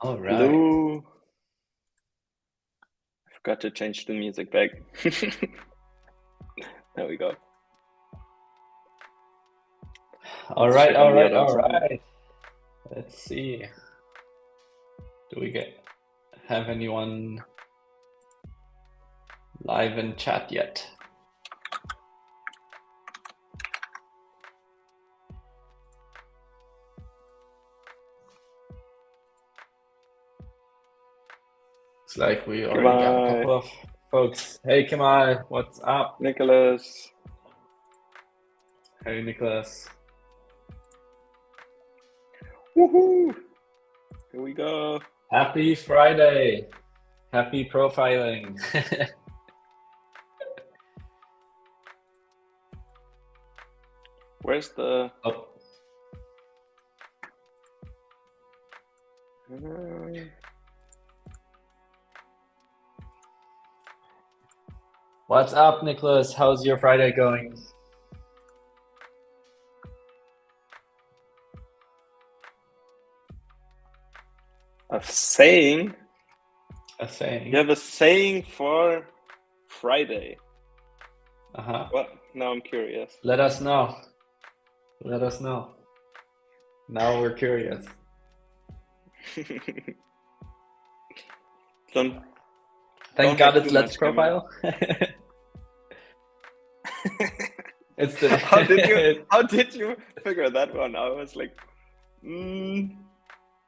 All right. Blue. I forgot to change the music back. There we go. All Let's right. check on All the right. other All side. right. Let's see. Do we have anyone live in chat yet? Looks like we already got a Goodbye, couple of folks. Hey, Kemal, what's up? Nicholas. Hey, Nicholas. Woohoo! Here we go. Happy Friday. Happy profiling. Where's the... Oh, what's up, Nicholas? How's your Friday going? A saying? A saying. You have a saying for Friday. Uh-huh. What? Now I'm curious. Let us know. Let us know. Now we're curious. Don't Thank don't God have it's too Let's much, Kemal. Profile. It's the How did you figure that one out? I was like,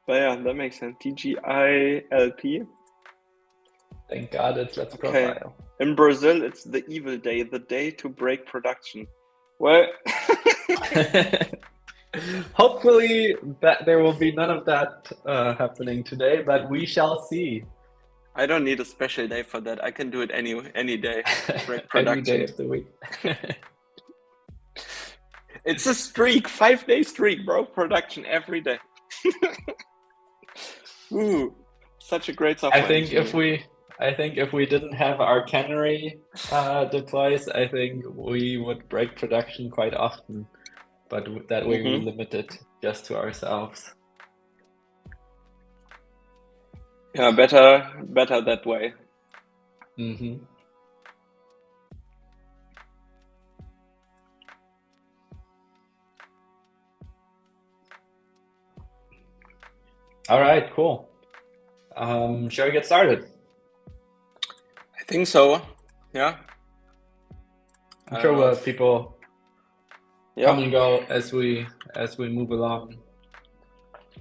but yeah, that makes sense. TGILP. Thank God it's Let's Okay. Profile. In Brazil, it's the evil day, the day to break production. Well, Hopefully that there will be none of that happening today, but we shall see. I don't need a special day for that. I can do it any day. Break Any day production. of the week. It's a streak, 5-day streak, bro. Production every day. Ooh, such a great software I think engineer. if we didn't have our canary deploys, I think we would break production quite often, but that way we limit it just to ourselves. Yeah, better that way. Mm-hmm. All right, cool. Shall we get started? I think so. Yeah. I'm sure we'll have people come and Yep. go as we move along.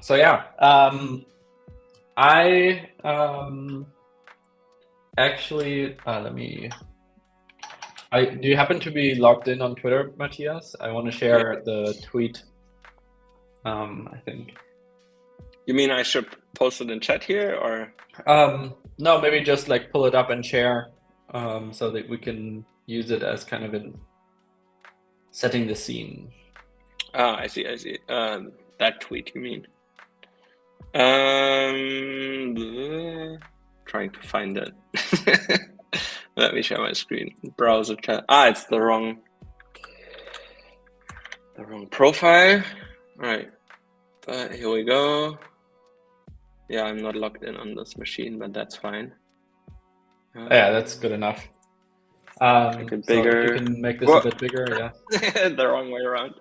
So yeah, I actually let me. Do you happen to be logged in on Twitter, Matthias? I want to Yeah. share the tweet. I think. You mean I should post it in chat here, or? No, maybe just like pull it up and share, so that we can use it as kind of in setting the scene. Ah, I see. That tweet, you mean? Trying to find it. Let me share my screen. Browser chat. Ah, it's the wrong profile. All right, but here we go. Yeah, I'm not logged in on this machine, but that's fine. Yeah, that's good enough. Make it So if you bigger. can make this Whoa. a bit bigger, yeah. The wrong way around.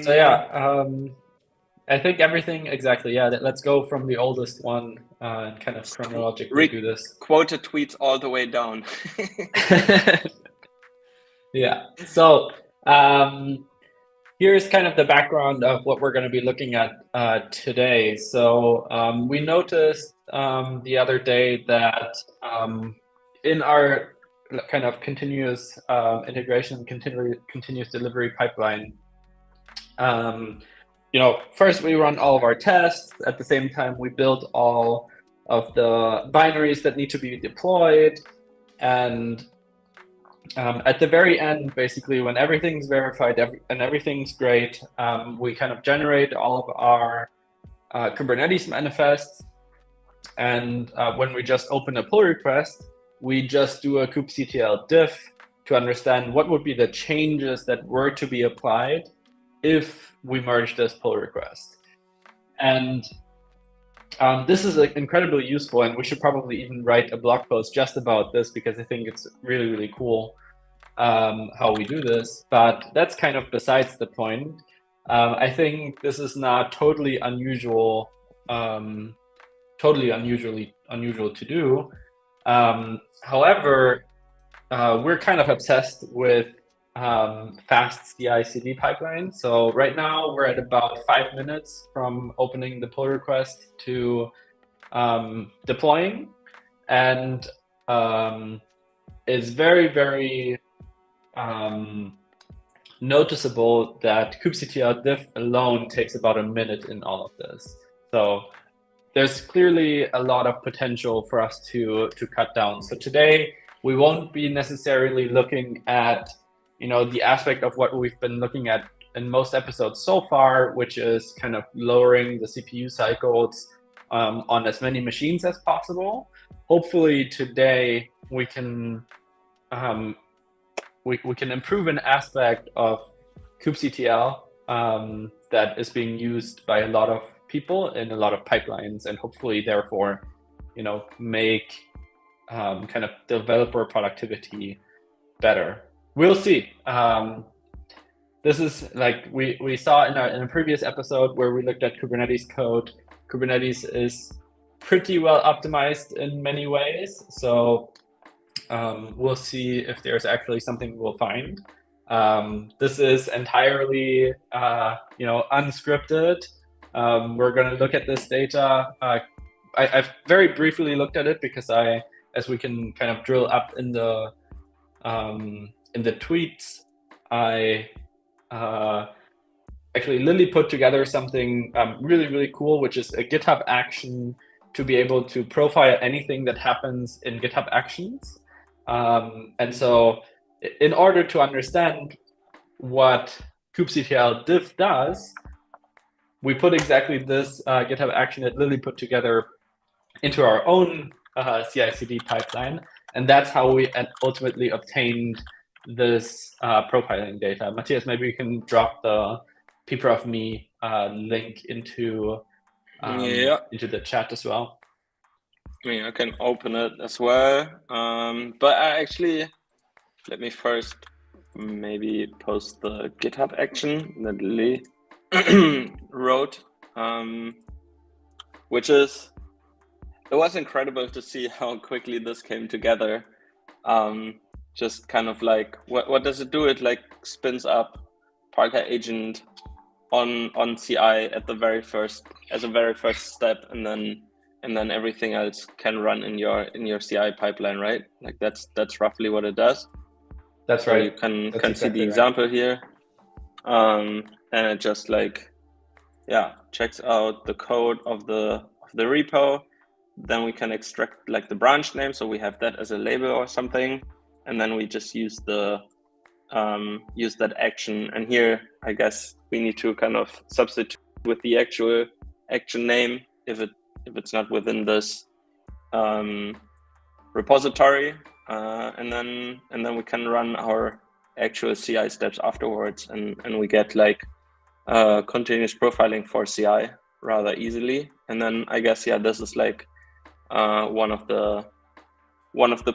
So yeah, I think everything exactly. Yeah, let's go from the oldest one and kind of chronologically do this. Quoted tweets all the way down. Yeah. So here's kind of the background of what we're going to be looking at today. So we noticed the other day that in our kind of continuous integration, continuous delivery pipeline, first we run all of our tests. At the same time, we build all of the binaries that need to be deployed. And at the very end, basically, when everything's verified and everything's great, we kind of generate all of our Kubernetes manifests. And when we just open a pull request, we just do a kubectl diff to understand what would be the changes that were to be applied if we merge this pull request. And This is incredibly useful, and we should probably even write a blog post just about this because I think it's really, really cool how we do this. But that's kind of besides the point. I think this is not totally unusual, unusual to do. However, we're kind of obsessed with fast CI/CD pipelines. So right now we're at about 5 minutes from opening the pull request to deploying, and it's very, very noticeable that kubectl diff alone takes about a minute in all of this. So there's clearly a lot of potential for us to cut down. So today we won't be necessarily looking at the aspect of what we've been looking at in most episodes so far, which is kind of lowering the CPU cycles on as many machines as possible. Hopefully today we can we can improve an aspect of kubectl that is being used by a lot of people in a lot of pipelines, and hopefully therefore make kind of developer productivity better. We'll see. This is like we saw in a previous episode where we looked at Kubernetes code. Kubernetes is pretty well optimized in many ways, so we'll see if there's actually something we'll find. This is entirely unscripted. We're going to look at this data. I've very briefly looked at it because as we can kind of drill up in the tweets, I actually Lily put together something really, really cool, which is a GitHub action to be able to profile anything that happens in GitHub Actions. And so in order to understand what kubectl diff does, we put exactly this GitHub action that Lily put together into our own CI/CD pipeline, and that's how we ultimately obtained this profiling data. Matthias, maybe you can drop the pprof.me link into the chat as well. I can open it as well, but let me first maybe post the GitHub action that Lily wrote, it was incredible to see how quickly this came together. Just kind of like, what does it do? It like spins up Parquet agent on CI at the very first step, and then everything else can run in your CI pipeline, right? Like that's roughly what it does. That's so right. You can see the example here, and it just checks out the code of the repo. Then we can extract like the branch name, so we have that as a label or something, and then we just use that action. And here, I guess we need to kind of substitute with the actual action name if it's not within this repository, and then we can run our actual CI steps afterwards, and we get like continuous profiling for CI rather easily. And then I guess this is like one of the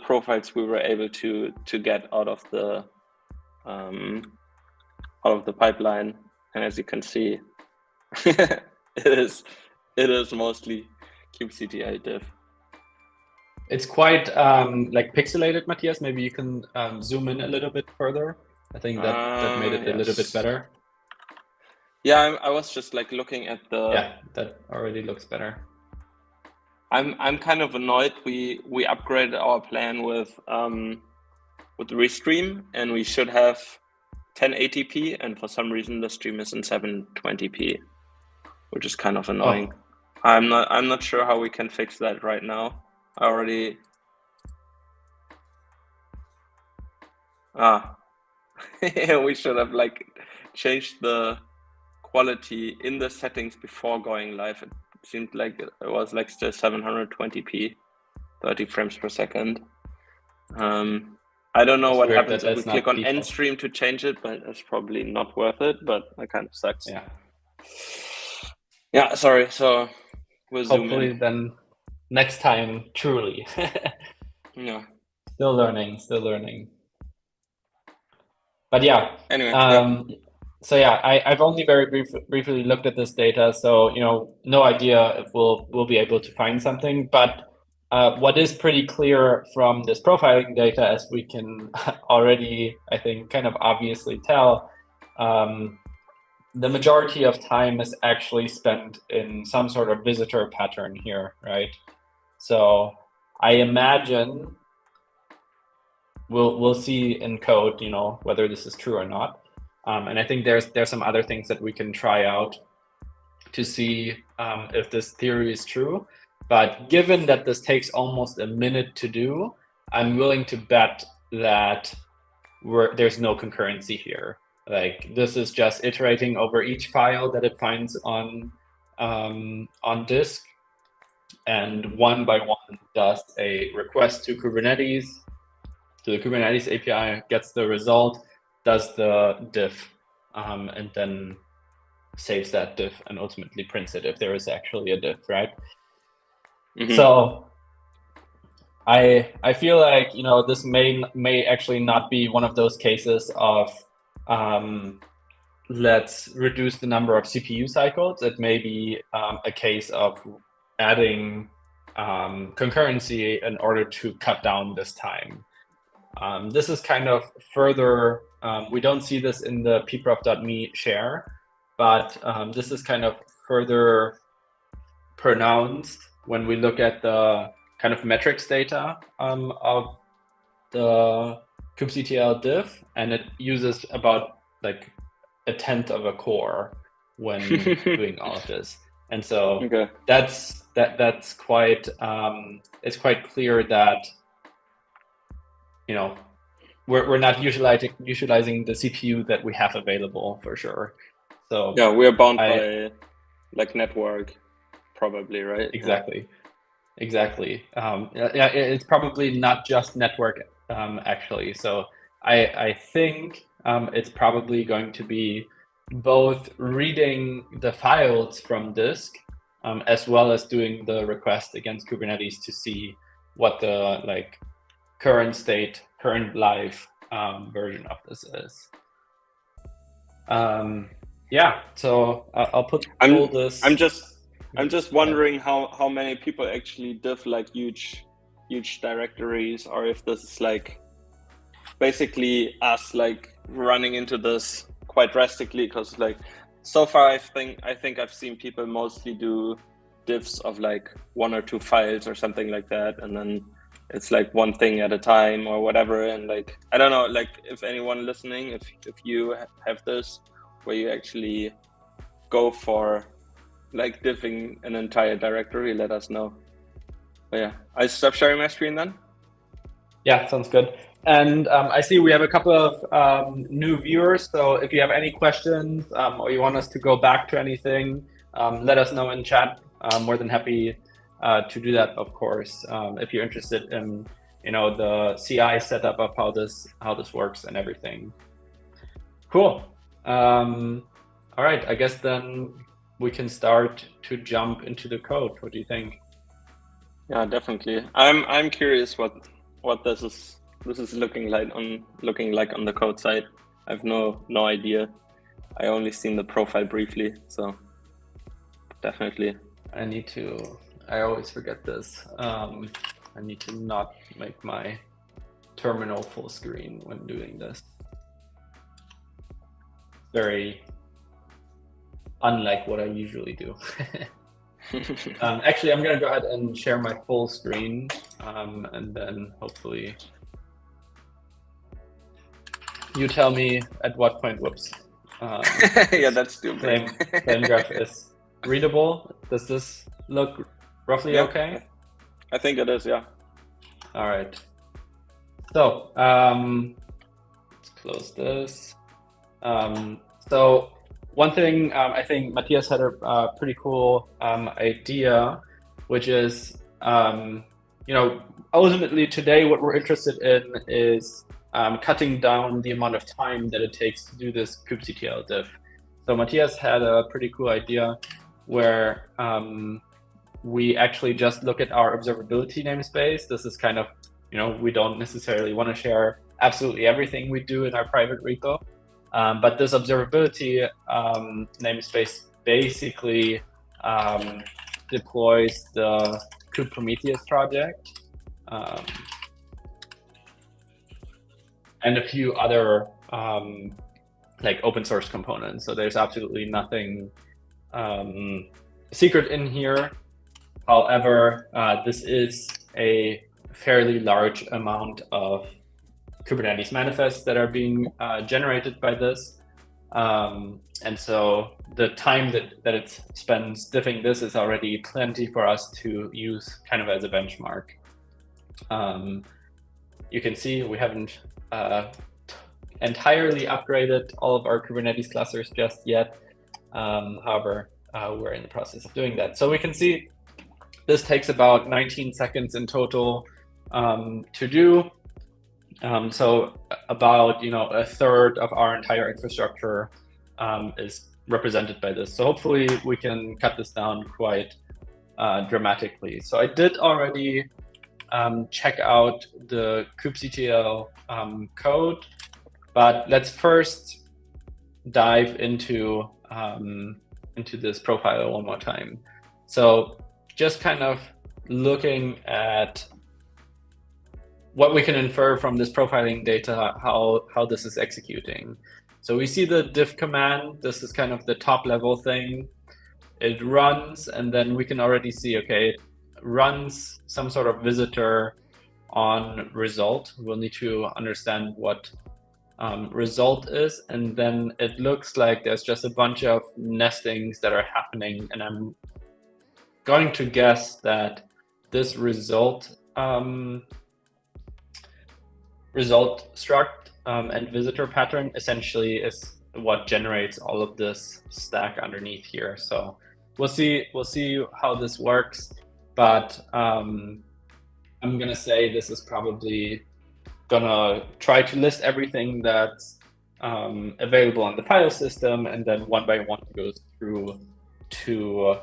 profiles we were able to get out of the pipeline. And as you can see, it is mostly kubectl diff. It's quite like pixelated, Matthias. Maybe you can zoom in a little bit further. I think that made it a little bit better. Yeah, I was just like looking at the. Yeah, that already looks better. I'm kind of annoyed. We upgraded our plan with Restream, and we should have 1080p, and for some reason the stream is in 720p, which is kind of annoying. Oh. I'm not sure how we can fix that right now. I already we should have like changed the quality in the settings before going live. It seemed like it was like still 720p, 30 frames per second. I don't know what happens if we click on end stream to change it, but it's probably not worth it, but that kind of sucks. Yeah. Yeah, sorry. So We'll zoom hopefully in. then next time, truly. Yeah. Still learning. But yeah. Anyway, So yeah, I've only very briefly looked at this data, so no idea if we'll be able to find something. But what is pretty clear from this profiling data, as we can already, I think, kind of obviously tell, the majority of time is actually spent in some sort of visitor pattern here, right? So I imagine we'll see in code, whether this is true or not. And I think there's some other things that we can try out to see if this theory is true. But given that this takes almost a minute to do, I'm willing to bet that there's no concurrency here. Like, this is just iterating over each file that it finds on disk, and one by one does a request to Kubernetes, to the Kubernetes API, gets the result, does the diff, and then saves that diff and ultimately prints it if there is actually a diff, right? Mm-hmm. So I feel like this may actually not be one of those cases of let's reduce the number of CPU cycles. It may be a case of adding concurrency in order to cut down this time. This is kind of further, we don't see this in the pprof.me share, but this is kind of further pronounced when we look at the kind of metrics data of the kubectl diff, and it uses about like 1/10 of a core when doing all of this. And so that's quite it's quite clear that we're not utilizing the CPU that we have available for sure. So yeah, we're bound by like network, probably, right? Exactly. Yeah, it's probably not just network actually. So I think it's probably going to be both reading the files from disk as well as doing the request against Kubernetes to see what the current live version of this is. Yeah, so I'll put all this. I'm just wondering how many people actually diff like huge directories, or if this is like basically us like running into this quite drastically, because like so far I think I've seen people mostly do diffs of like 1 or 2 files or something like that, and then it's like one thing at a time or whatever. And like I don't know, like if anyone listening, if you have this where you actually go for like diffing an entire directory, let us know. But yeah, I stop sharing my screen then. Yeah, sounds good. And I see we have a couple of new viewers. So if you have any questions or you want us to go back to anything, let us know in chat. I'm more than happy to do that, of course, if you're interested in the CI setup of how this works and everything. Cool. All right, I guess then we can start to jump into the code. What do you think? Yeah, definitely. I'm curious what this is looking like on the code side. I've no idea. I only seen the profile briefly, so definitely. I always forget this. I need to not make my terminal full screen when doing this. Very unlike what I usually do. Actually, I'm gonna go ahead and share my full screen, and then hopefully you tell me at what point. Whoops. Yeah, that's stupid. Flame graph is readable. Does this look roughly okay? I think it is, yeah. All right. So let's close this. So one thing, I think Matthias had a pretty cool idea, which is, ultimately today what we're interested in is cutting down the amount of time that it takes to do this kubectl diff. So Matthias had a pretty cool idea where we actually just look at our observability namespace. This is kind of, we don't necessarily want to share absolutely everything we do in our private repo. But this observability namespace basically deploys the Prometheus project and a few other like open source components. So there's absolutely nothing secret in here. However, this is a fairly large amount of Kubernetes manifests that are being generated by this. And so the time that it spends diffing this is already plenty for us to use kind of as a benchmark. You can see we haven't entirely upgraded all of our Kubernetes clusters just yet. However, we're in the process of doing that. So we can see this takes about 19 seconds in total to do. So about a third of our entire infrastructure is represented by this. So hopefully we can cut this down quite dramatically. So I did already check out the kubectl code, but let's first dive into this profile one more time. So just kind of looking at what we can infer from this profiling data, how this is executing. So we see the diff command. This is kind of the top level thing. It runs, and then we can already see, okay, it runs some sort of visitor on result. We'll need to understand what result is, and then it looks like there's just a bunch of nestings that are happening, and I'm going to guess that this result struct and visitor pattern essentially is what generates all of this stack underneath here. So we'll see how this works, but I'm gonna say this is probably gonna try to list everything that's available on the file system, and then one by one goes through to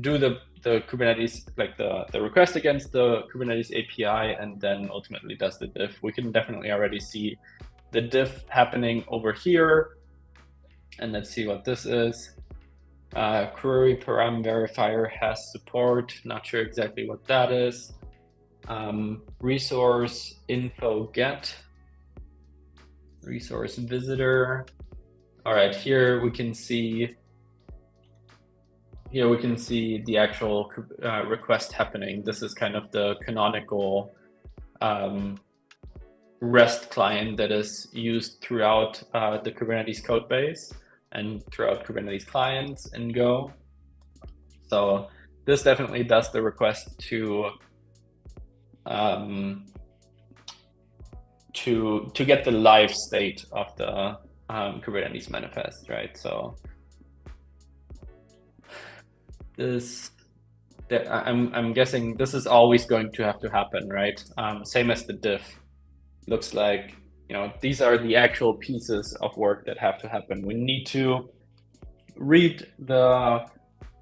do the Kubernetes, like the request against the Kubernetes API, and then ultimately does the diff. We can definitely already see the diff happening over here. And let's see what this is. Query param verifier has support. Not sure exactly what that is. Resource info get. Resource visitor. All right, here we can see the actual request happening. This is kind of the canonical REST client that is used throughout the Kubernetes code base and throughout Kubernetes clients in Go. So this definitely does the request to get the live state of the Kubernetes manifest, right? So I'm guessing this is always going to have to happen, right? Same as the diff. Looks like, these are the actual pieces of work that have to happen. We need to read the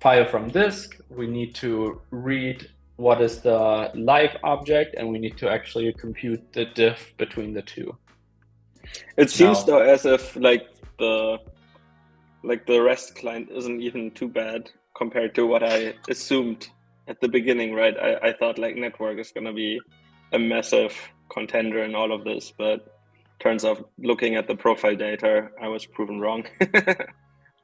file from disk. We need to read what is the live object, and we need to actually compute the diff between the two. It seems though as if the REST client isn't even too bad compared to what I assumed at the beginning, right? I thought network is going to be a massive contender in all of this, but turns out looking at the profile data, I was proven wrong,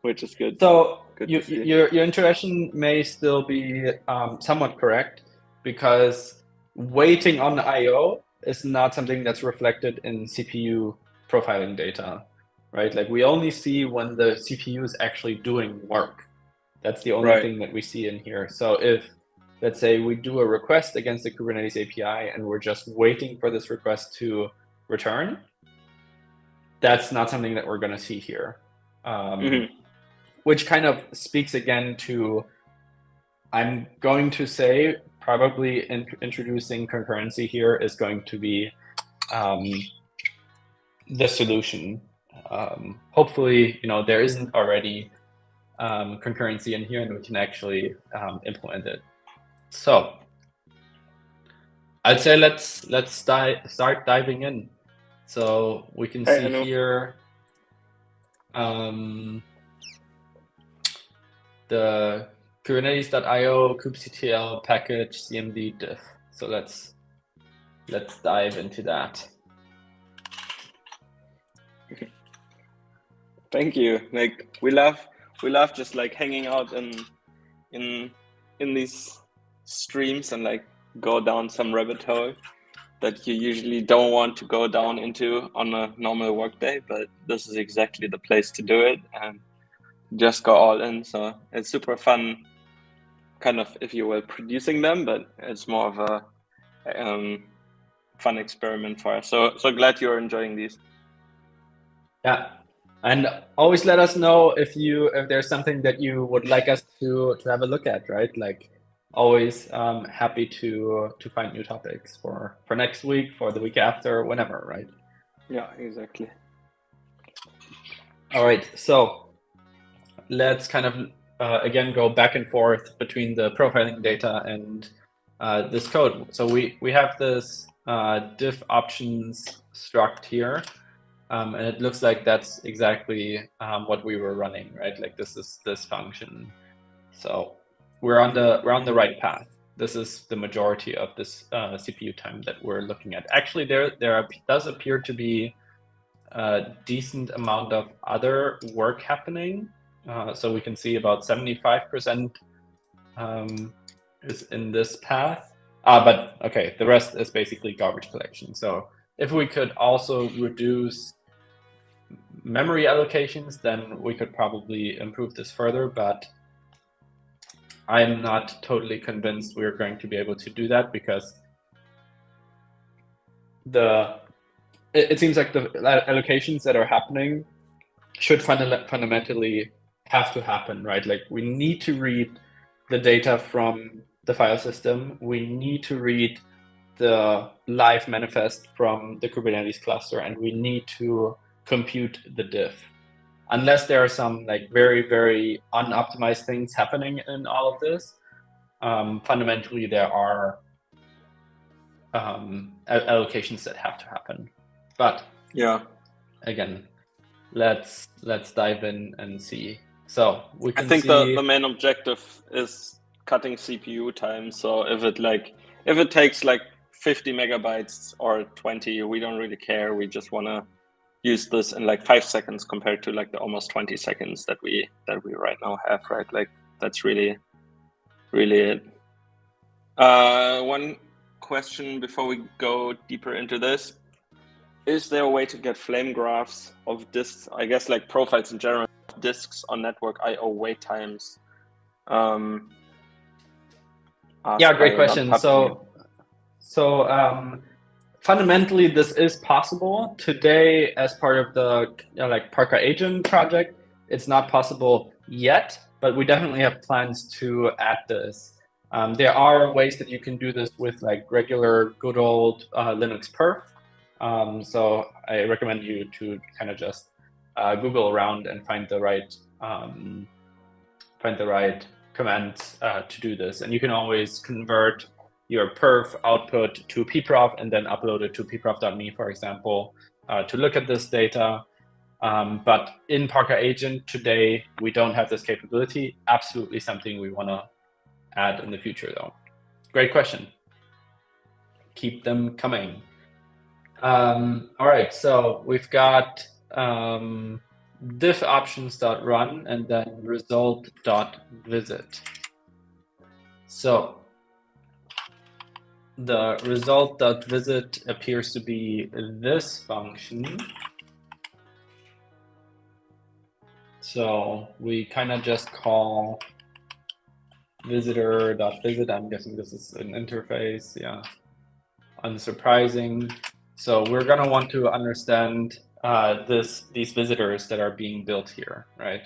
which is good. So your intuition may still be somewhat correct, because waiting on I/O is not something that's reflected in CPU profiling data, right? We only see when the CPU is actually doing work. That's the only thing that we see in here. So if, let's say, we do a request against the Kubernetes API and we're just waiting for this request to return, that's not something that we're going to see here. Which kind of speaks again to, I'm going to say, probably introducing concurrency here is going to be the solution. Hopefully, there isn't already concurrency in here, and we can actually implement it. So I'd say let's start diving in. So we can Hey, see Anu. here the Kubernetes.io kubectl package cmd diff. So let's dive into that. Thank you. Like we love just like hanging out in these streams and like go down some rabbit hole that you usually don't want to go down into on a normal workday, but this is exactly the place to do it and just go all in. So it's super fun, kind of, if you will, producing them, but it's more of a fun experiment for us. So glad you're enjoying these. Yeah, and always let us know if there's something that you would like us to have a look at, right? Like always happy to find new topics for next week, for the week after, whenever, right? Yeah, exactly. All right, so let's kind of again go back and forth between the profiling data and this code. So we have this diff options struct here, and it looks like that's exactly what we were running, right? Like this is this function. So we're on the right path. This is the majority of this CPU time that we're looking at. Actually, there does appear to be a decent amount of other work happening. So we can see about 75% is in this path. But okay, the rest is basically garbage collection. So if we could also reduce memory allocations, then we could probably improve this further, but I'm not totally convinced we're going to be able to do that because it seems like the allocations that are happening should fundamentally have to happen, right? Like we need to read the data from the file system. We need to read the live manifest from the Kubernetes cluster, and we need to compute the diff. Unless there are some like very, very unoptimized things happening in all of this, fundamentally there are allocations that have to happen. But yeah, again, let's dive in and see. So we can I think see the main objective is cutting CPU time. So if it takes like 50 megabytes or 20, we don't really care. We just want to use this in like 5 seconds compared to like the almost 20 seconds that we right now have, right? Like that's really it. One question before we go deeper into this: is there a way to get flame graphs of disks? I guess like profiles in general, disks on network I/O wait times. Yeah, great question. So fundamentally, this is possible today as part of the like Parker agent project. It's not possible yet, but we definitely have plans to add this. There are ways that you can do this with like regular good old Linux perf. So I recommend you to kind of just Google around and find the right commands to do this. And you can always convert your perf output to pprof and then upload it to pprof.me, for example, to look at this data. But in Parker Agent today, we don't have this capability. Absolutely something we want to add in the future, though. Great question. Keep them coming. All right, so we've got diff options.run and then result.visit. So the result.visit appears to be this function. So we kind of just call visitor.visit. I'm guessing this is an interface. Yeah, unsurprising. So we're going to want to understand these visitors that are being built here, right?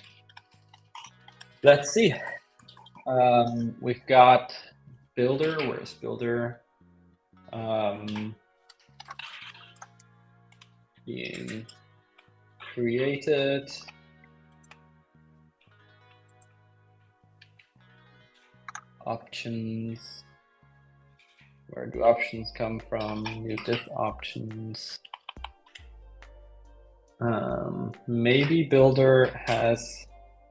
Let's see. We've got builder. Where's builder? Being created. Options. Where do options come from? New diff options. Maybe builder has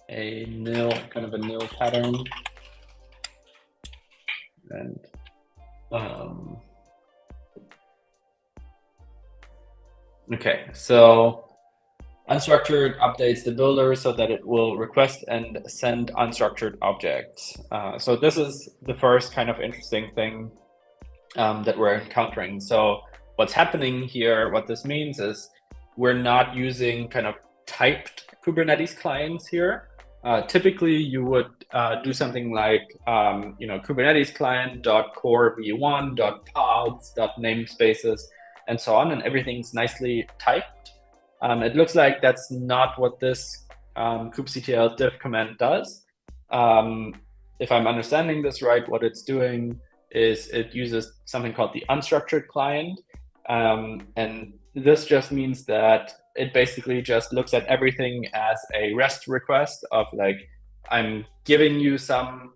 a nil, kind of a nil pattern. And okay, so unstructured updates the builder so that it will request and send unstructured objects. So this is the first kind of interesting thing that we're encountering. So what's happening here, what this means is we're not using kind of typed Kubernetes clients here. Typically, you would do something like, Kubernetes client .core v1 .pods .namespaces and so on, and everything's nicely typed. It looks like that's not what this kubectl diff command does. If I'm understanding this right, what it's doing is it uses something called the unstructured client. And this just means that it basically just looks at everything as a REST request of like, I'm giving you some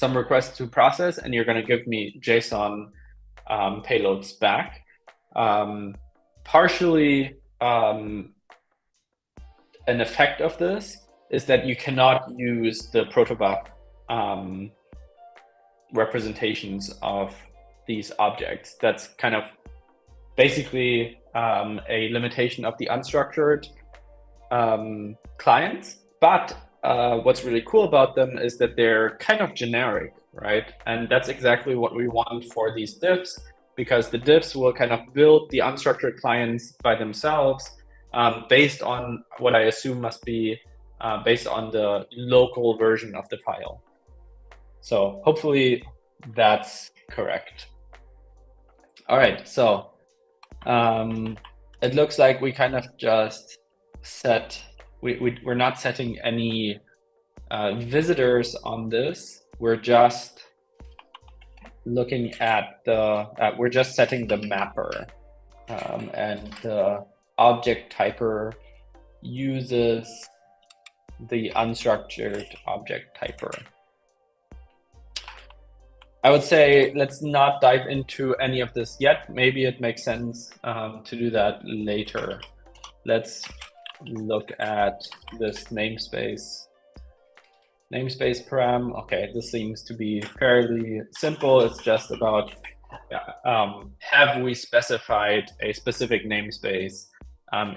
request to process, and you're going to give me JSON payloads back. Partially, an effect of this is that you cannot use the protobuf representations of these objects. That's kind of basically a limitation of the unstructured clients. But what's really cool about them is that they're kind of generic, right? And that's exactly what we want for these diffs, because the diffs will kind of build the unstructured clients by themselves based on what I assume must be based on the local version of the file. So hopefully that's correct. All right, so it looks like we kind of just set, we're not setting any visitors on this. We're just looking at we're just setting the mapper, and the object typer uses the unstructured object typer. I would say let's not dive into any of this yet. Maybe it makes sense to do that later. Let's look at this namespace param. Okay, this seems to be fairly simple. It's just about have we specified a specific namespace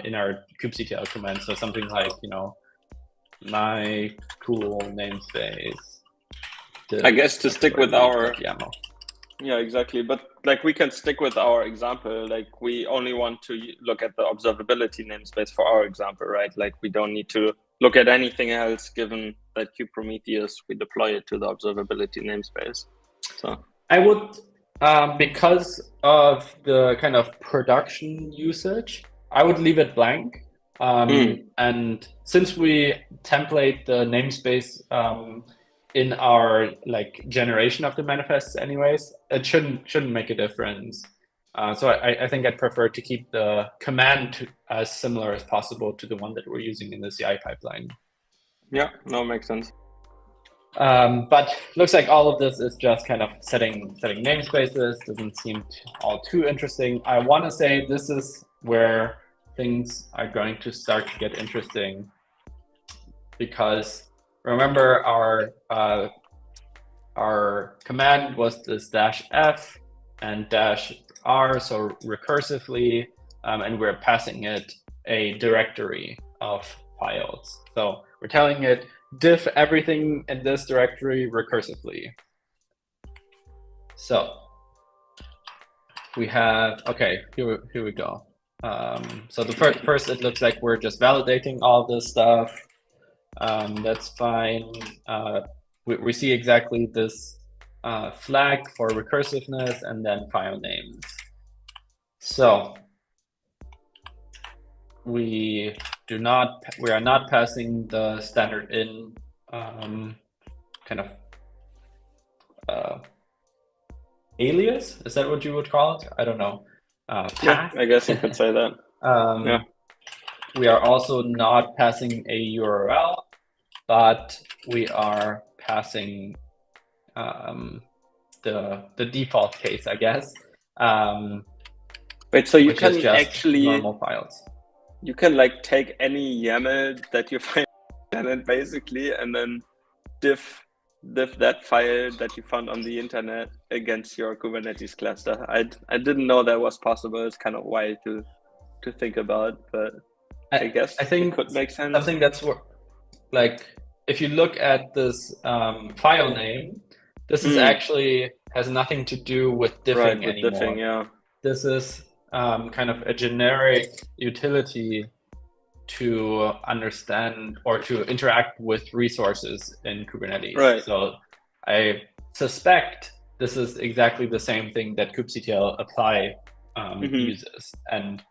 in our kubectl command. So something like, my cool namespace. I guess to stick with our yeah, exactly. But like we can stick with our example. Like we only want to look at the observability namespace for our example, right? Like we don't need to look at anything else, given that kubeprometheus, we deploy it to the observability namespace. So I would, because of the kind of production usage, I would leave it blank. And since we template the namespace in our generation of the manifests anyways, it shouldn't make a difference. So I think I'd prefer to keep the command as similar as possible to the one that we're using in the CI pipeline. Yeah, no, makes sense. But looks like all of this is just kind of setting namespaces. Doesn't seem all too interesting. I want to say this is where things are going to start to get interesting, because remember our command was this -f and -r, so recursively, and we're passing it a directory of files. So we're telling it diff everything in this directory recursively. So we have, okay, here we go. So the first, it looks like we're just validating all this stuff. That's fine. We see exactly this flag for recursiveness and then file names. So we are not passing the standard in kind of alias. Is that what you would call it? I don't know. Path. Yeah, I guess you could say that. Yeah. We are also not passing a URL, but we are passing the default case, I guess. Wait, so you which is can just actually normal files. you can like take any YAML that you find in it basically, and then diff that file that you found on the internet against your Kubernetes cluster. I didn't know that was possible. It's kind of wild to think about, but I guess I think it could make sense. Something that's like, if you look at this file name, this is actually has nothing to do with diffing anymore. Diffing, yeah. This is kind of a generic utility to understand or to interact with resources in Kubernetes. Right. So I suspect this is exactly the same thing that kubectl apply uses. And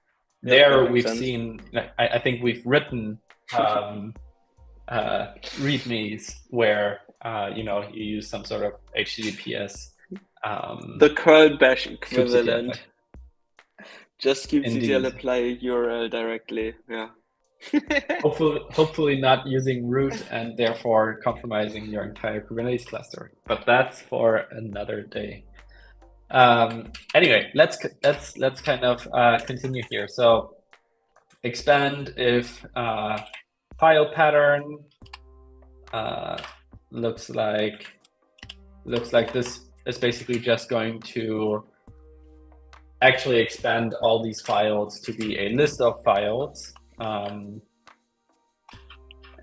there we've seen, I think we've written readmes where you use some sort of HTTPS. The curl bash equivalent. kubectl. Just kubectl apply URL directly. Yeah. hopefully not using root and therefore compromising your entire Kubernetes cluster, but that's for another day. Anyway, let's kind of continue here. So expand if file pattern looks like this is basically just going to actually expand all these files to be a list of files.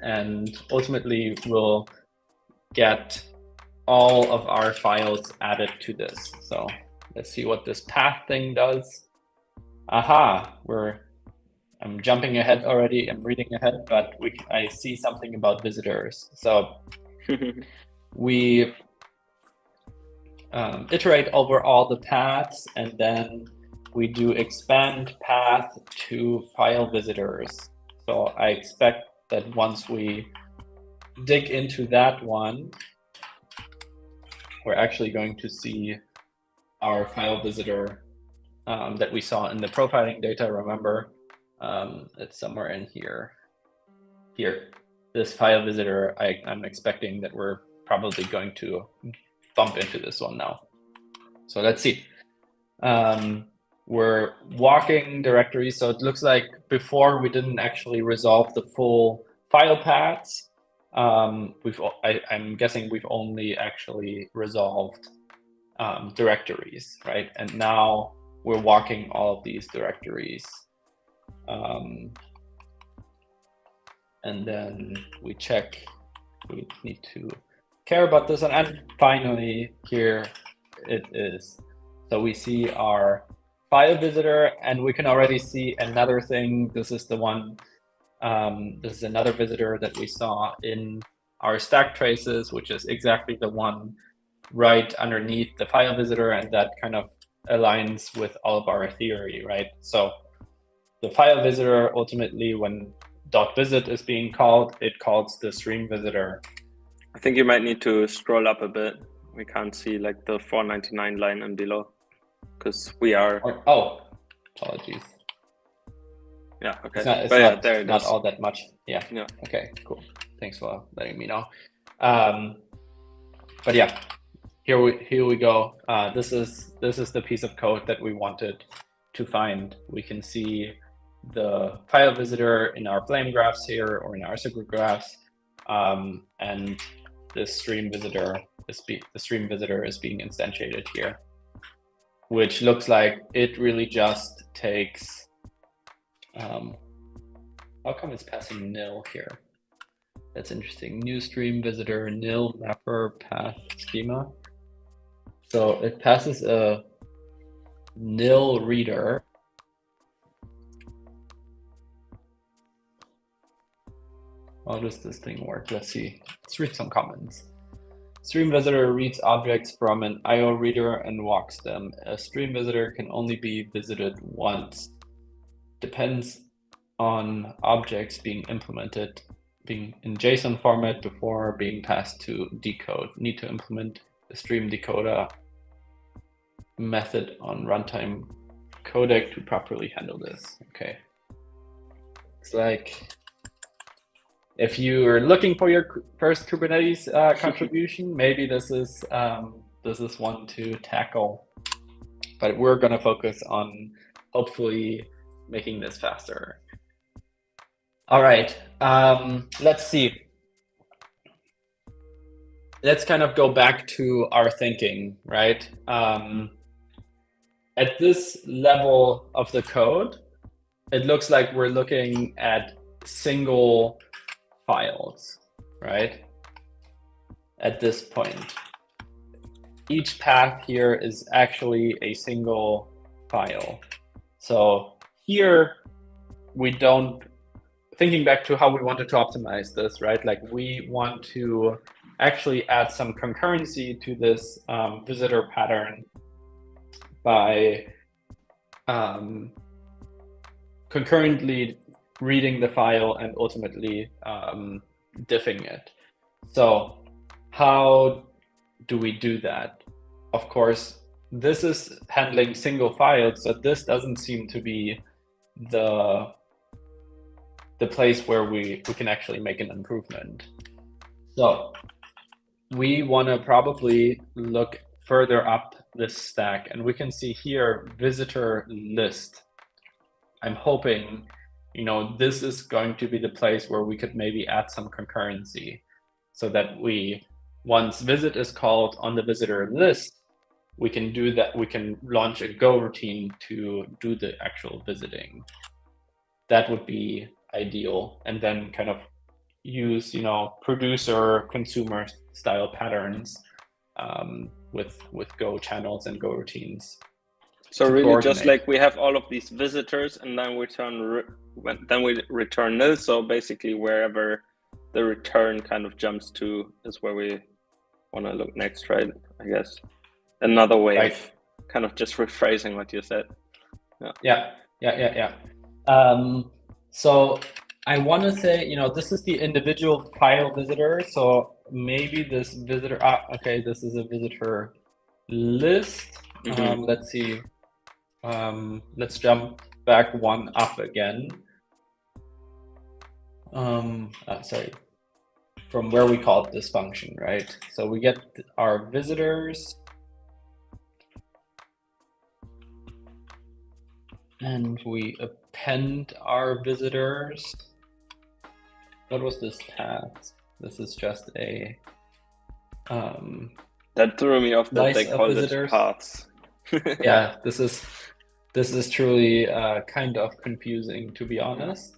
And ultimately we'll get all of our files added to this. So let's see what this path thing does. Aha, I'm jumping ahead already, I'm reading ahead, but I see something about visitors. So we iterate over all the paths, and then we do expand path to file visitors. So I expect that once we dig into that one, we're actually going to see our file visitor that we saw in the profiling data. Remember, it's somewhere in here. Here, this file visitor, I'm expecting that we're probably going to bump into this one now. So let's see. We're walking directories, so it looks like before we didn't actually resolve the full file paths. I'm guessing we've only actually resolved directories, right? And now we're walking all of these directories. And then we check, we need to care about this one. And finally, here it is. So we see our file visitor, and we can already see another thing. This is the one, this is another visitor that we saw in our stack traces, which is exactly the one right underneath the file visitor, and that kind of aligns with all of our theory, right? So the file visitor, ultimately, when .visit is being called, it calls the stream visitor. I think you might need to scroll up a bit. We can't see like the 499 line and below, because we are. Oh, apologies. Yeah. Okay. It's not all that much. Yeah. Okay. Cool. Thanks for letting me know. But yeah, here we go. This is the piece of code that we wanted to find. We can see the file visitor in our flame graphs here, or in our secret graphs, and the stream visitor is being instantiated here, which looks like it really just takes. How come it's passing nil here? That's interesting. New stream visitor nil mapper path schema. So it passes a nil reader. How does this thing work? Let's see. Let's read some comments. Stream visitor reads objects from an IO reader and walks them. A stream visitor can only be visited once. Depends on objects being implemented, being in JSON format before being passed to decode. Need to implement the stream decoder method on runtime codec to properly handle this. Okay. It's like, if you're looking for your first Kubernetes contribution, maybe this is this is one to tackle. But we're going to focus on hopefully making this faster. All right, let's see. Let's kind of go back to our thinking, right? At this level of the code, it looks like we're looking at single files, right? At this point, each path here is actually a single file. So here we don't, thinking back to how we wanted to optimize this, right? Like we want to actually add some concurrency to this visitor pattern by concurrently reading the file and ultimately diffing it. So how do we do that? Of course, this is handling single files, so this doesn't seem to be the place where we can actually make an improvement. So we want to probably look further up this stack, and we can see here visitor list. I'm hoping, you know, this is going to be the place where we could maybe add some concurrency so that we, once visit is called on the visitor list, we can do that. We can launch a go routine to do the actual visiting. That would be ideal. And then kind of use, you know, producer consumer style patterns with Go channels and Go routines. So really just like we have all of these visitors and then we return nil. So basically wherever the return kind of jumps to is where we want to look next, right? I guess another way of kind of just rephrasing what you said. Yeah. So I want to say, you know, this is the individual file visitor. So maybe this visitor, okay, this is a visitor list. Let's see. Let's jump back one up again. Sorry, from where we called this function, right? So we get our visitors. And we append our visitors. What was this path? This is just a that threw me off that they called it paths. Yeah, this is truly kind of confusing, to be honest.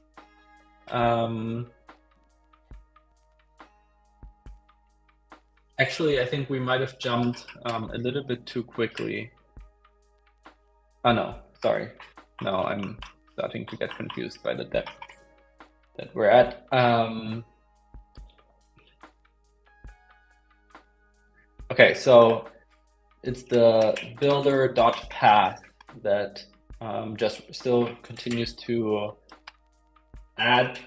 Actually, I think we might have jumped a little bit too quickly. Oh no, sorry. No, I'm starting to get confused by the depth that we're at. Okay, so it's the builder.path that just still continues to add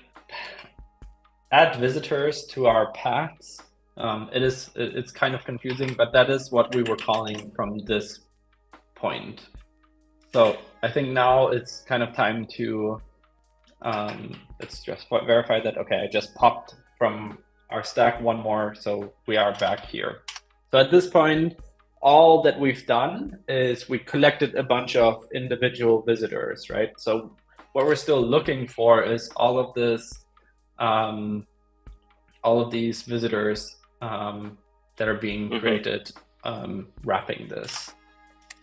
visitors to our paths. It's kind of confusing, but that is what we were calling from this point. So I think now it's kind of time to let's just verify that, okay, I just popped from our stack one more, so we are back here. So at this point, all that we've done is we collected a bunch of individual visitors, right? So what we're still looking for is all of this, all of these visitors that are being created, wrapping this.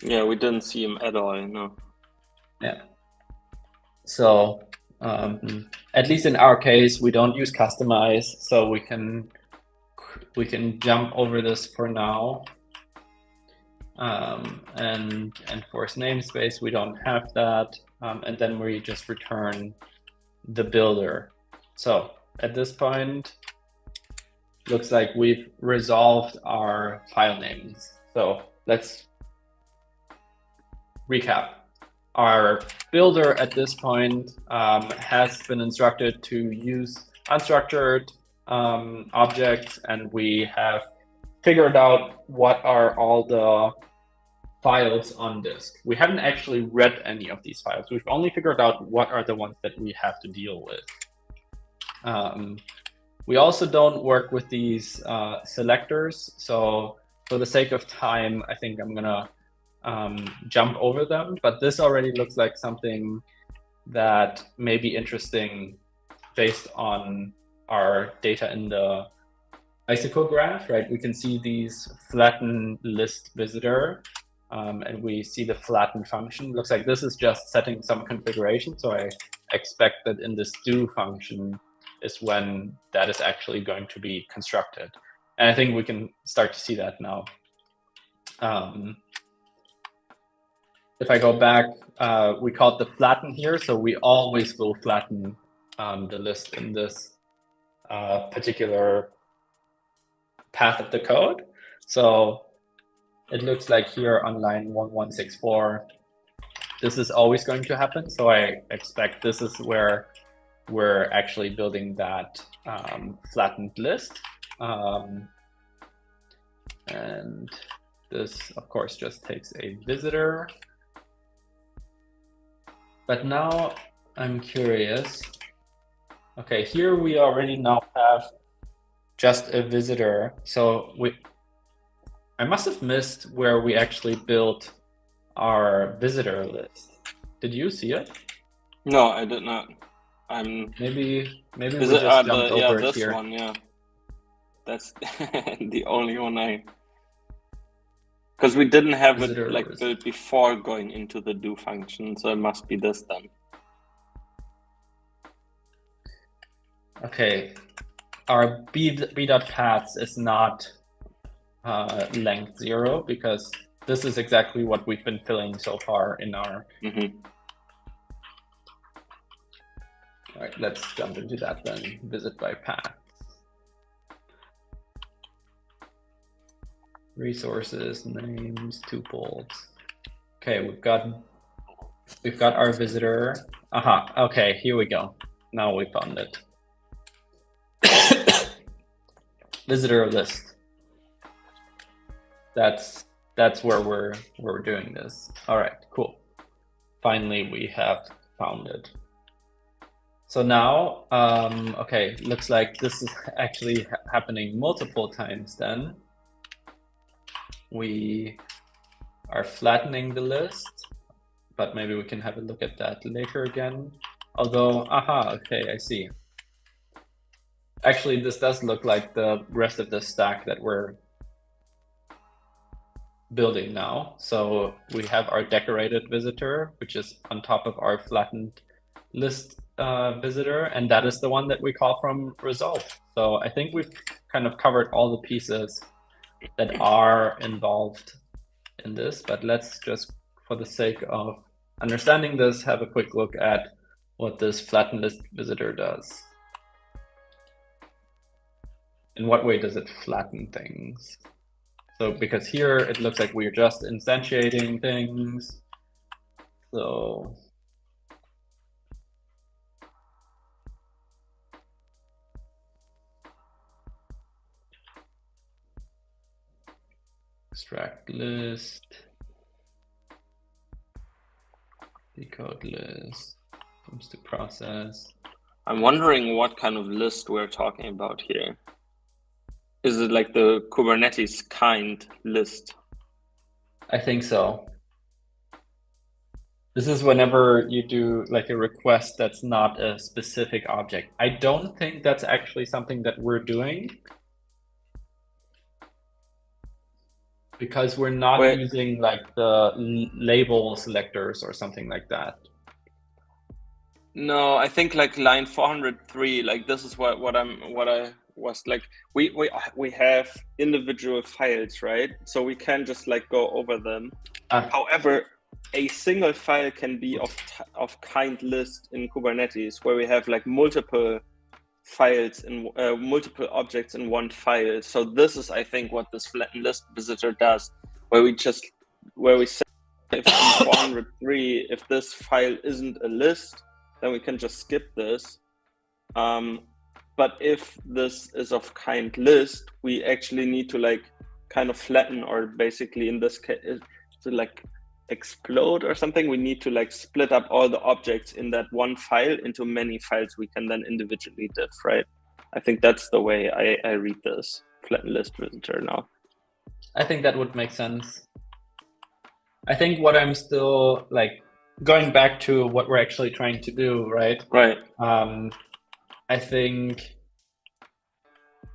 Yeah, we didn't see him at all, no. Yeah. So at least in our case, we don't use customize, so we can jump over this for now. And enforce namespace, we don't have that. And then we just return the builder. So at this point, looks like we've resolved our file names. So let's recap. Our builder at this point has been instructed to use unstructured objects, and we have figured out what are all the files on disk. We haven't actually read any of these files. We've only figured out what are the ones that we have to deal with. We also don't work with these selectors. So for the sake of time, I think I'm gonna jump over them, but this already looks like something that may be interesting based on our data in the icicle graph, right? We can see these flatten list visitor, and we see the flatten function. Looks like this is just setting some configuration. So I expect that in this do function is when that is actually going to be constructed. And I think we can start to see that now. If I go back, we called the flatten here. So we always will flatten the list in this particular path of the code. So it looks like here on line 1164, this is always going to happen. So I expect this is where we're actually building that flattened list. And this, of course, just takes a visitor. But now I'm curious. Okay, here we already now have just a visitor. So I must have missed where we actually built our visitor list. Did you see it? No, I did not. Maybe we just jumped over it this here. One, yeah. That's the only one because we didn't have visitor it like built before going into the do function, so it must be this then. Okay, our b.paths is not length 0 because this is exactly what we've been filling so far in our. All right, let's jump into that then. Visit by path. Resources, names, tuples. Okay, we've got our visitor. Aha. Okay, here we go. Now we found it. Visitor list. That's where we're doing this. All right, cool. Finally, we have found it. So now, okay, looks like this is actually happening multiple times then. We are flattening the list, but maybe we can have a look at that later again. Although, aha, okay, I see. Actually, this does look like the rest of the stack that we're building now. So we have our decorated visitor, which is on top of our flattened list visitor, and that is the one that we call from result. So I think we've kind of covered all the pieces that are involved in this, but let's just, for the sake of understanding this, have a quick look at what this flattened list visitor does. In what way does it flatten things? So because here it looks like we're just instantiating things. So extract list, decode list, comes to process. I'm wondering what kind of list we're talking about here. Is it like the Kubernetes kind list? I think so. This is whenever you do like a request that's not a specific object. I don't think that's actually something that we're doing, because we're not using like the label selectors or something like that. No, I think like line 403, like this is what I was like, we have individual files, right? So we can just like go over them. However, a single file can be of kind list in Kubernetes, where we have like multiple files and multiple objects in one file. So this is, I think, what this flattened list visitor does, where we say if in 403, if this file isn't a list, then we can just skip this. But if this is of kind list, we actually need to like kind of flatten, or basically in this case to like explode or something. We need to like split up all the objects in that one file into many files we can then individually diff, right? I think that's the way I read this flattened list visitor now. I think that would make sense. I think what I'm still like going back to what we're actually trying to do, right? Right. I think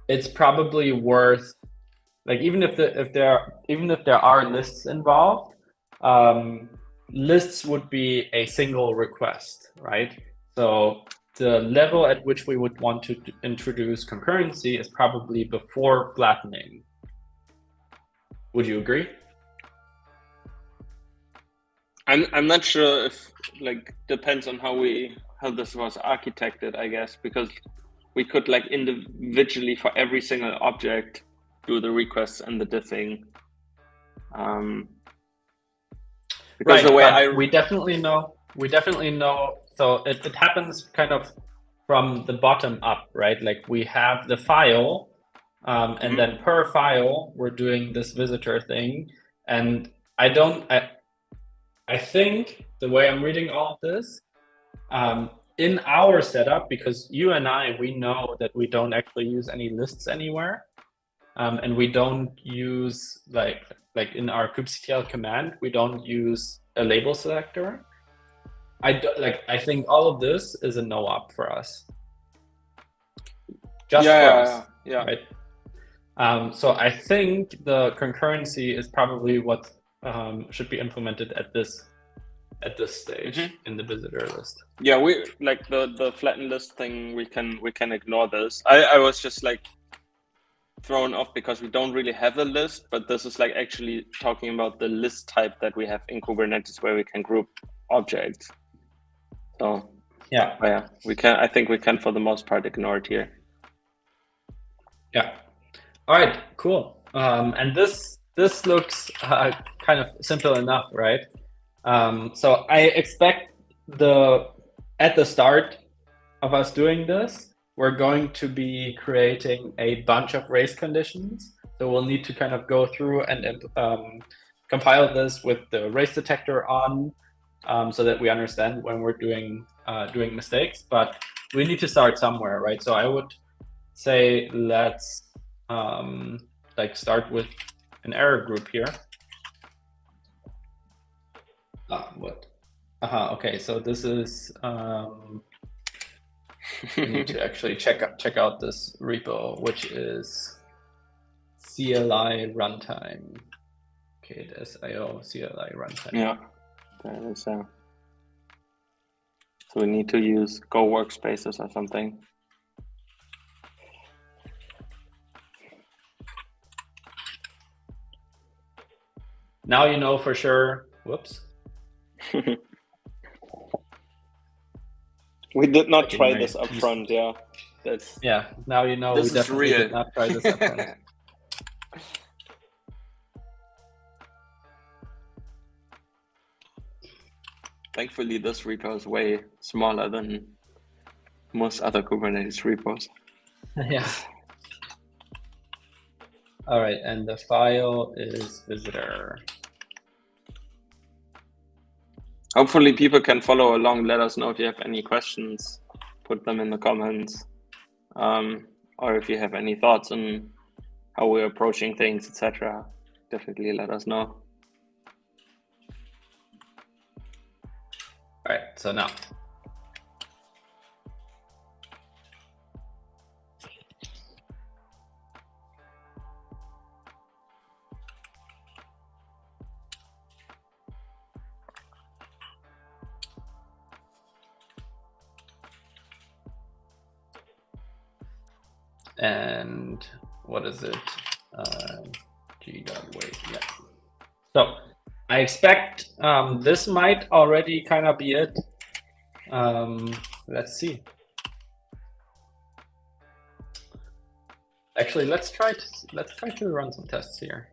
it's probably worth, like, even if there are lists involved, lists would be a single request, right? So the level at which we would want to introduce concurrency is probably before flattening. Would you agree? I'm not sure if, like, depends on how this was architected, I guess, because we could, like, individually for every single object do the requests and the diffing. Because right, the way but we definitely know. So it happens kind of from the bottom up, right? Like we have the file, and then per file we're doing this visitor thing, and I think the way I'm reading all of this, in our setup, because you and we know that we don't actually use any lists anywhere, and we don't use like in our kubectl command, we don't use a label selector. I think all of this is a no op for us. Just for us, right? So I think the concurrency is probably what should be implemented at this stage in the visitor list. Yeah, we like the flatten list thing. We can ignore this. I was just like thrown off because we don't really have a list, but this is like actually talking about the list type that we have in Kubernetes where we can group objects. So yeah, we can. I think we can for the most part ignore it here. Yeah. All right. Cool. And this looks kind of simple enough, right? So I expect at the start of us doing this, we're going to be creating a bunch of race conditions. So we'll need to kind of go through and compile this with the race detector on, so that we understand when we're doing mistakes. But we need to start somewhere, right? So I would say let's like start with an error group here. What? Okay, so this is we need to actually check out this repo, which is CLI runtime. Okay, there's IO CLI runtime. Yeah, that is so we need to use Go workspaces or something. Now you know for sure. Whoops. We did not try this up front, yeah. Now you know we definitely did not try this up front. Thankfully, this repo is way smaller than most other Kubernetes repos. Yeah. All right, and the file is visitor. Hopefully people can follow along. Let us know if you have any questions. Put them in the comments. Or if you have any thoughts on how we're approaching things, etc. Definitely let us know. All right, so now. And what is it? G.wait, yeah. So I expect this might already kind of be it. Let's see. Actually, let's try to run some tests here.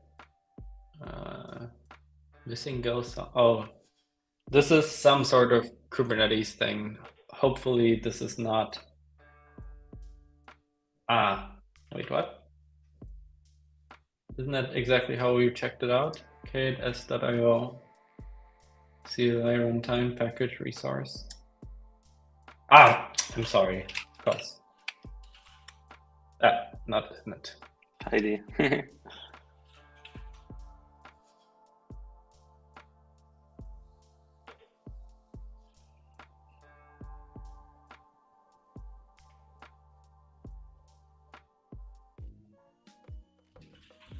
Missing goes. Oh, this is some sort of Kubernetes thing. Hopefully, this is not. Wait, what? Isn't that exactly how we checked it out? k.s.io CLI runtime package resource. I'm sorry, of course. Not it. Tidy.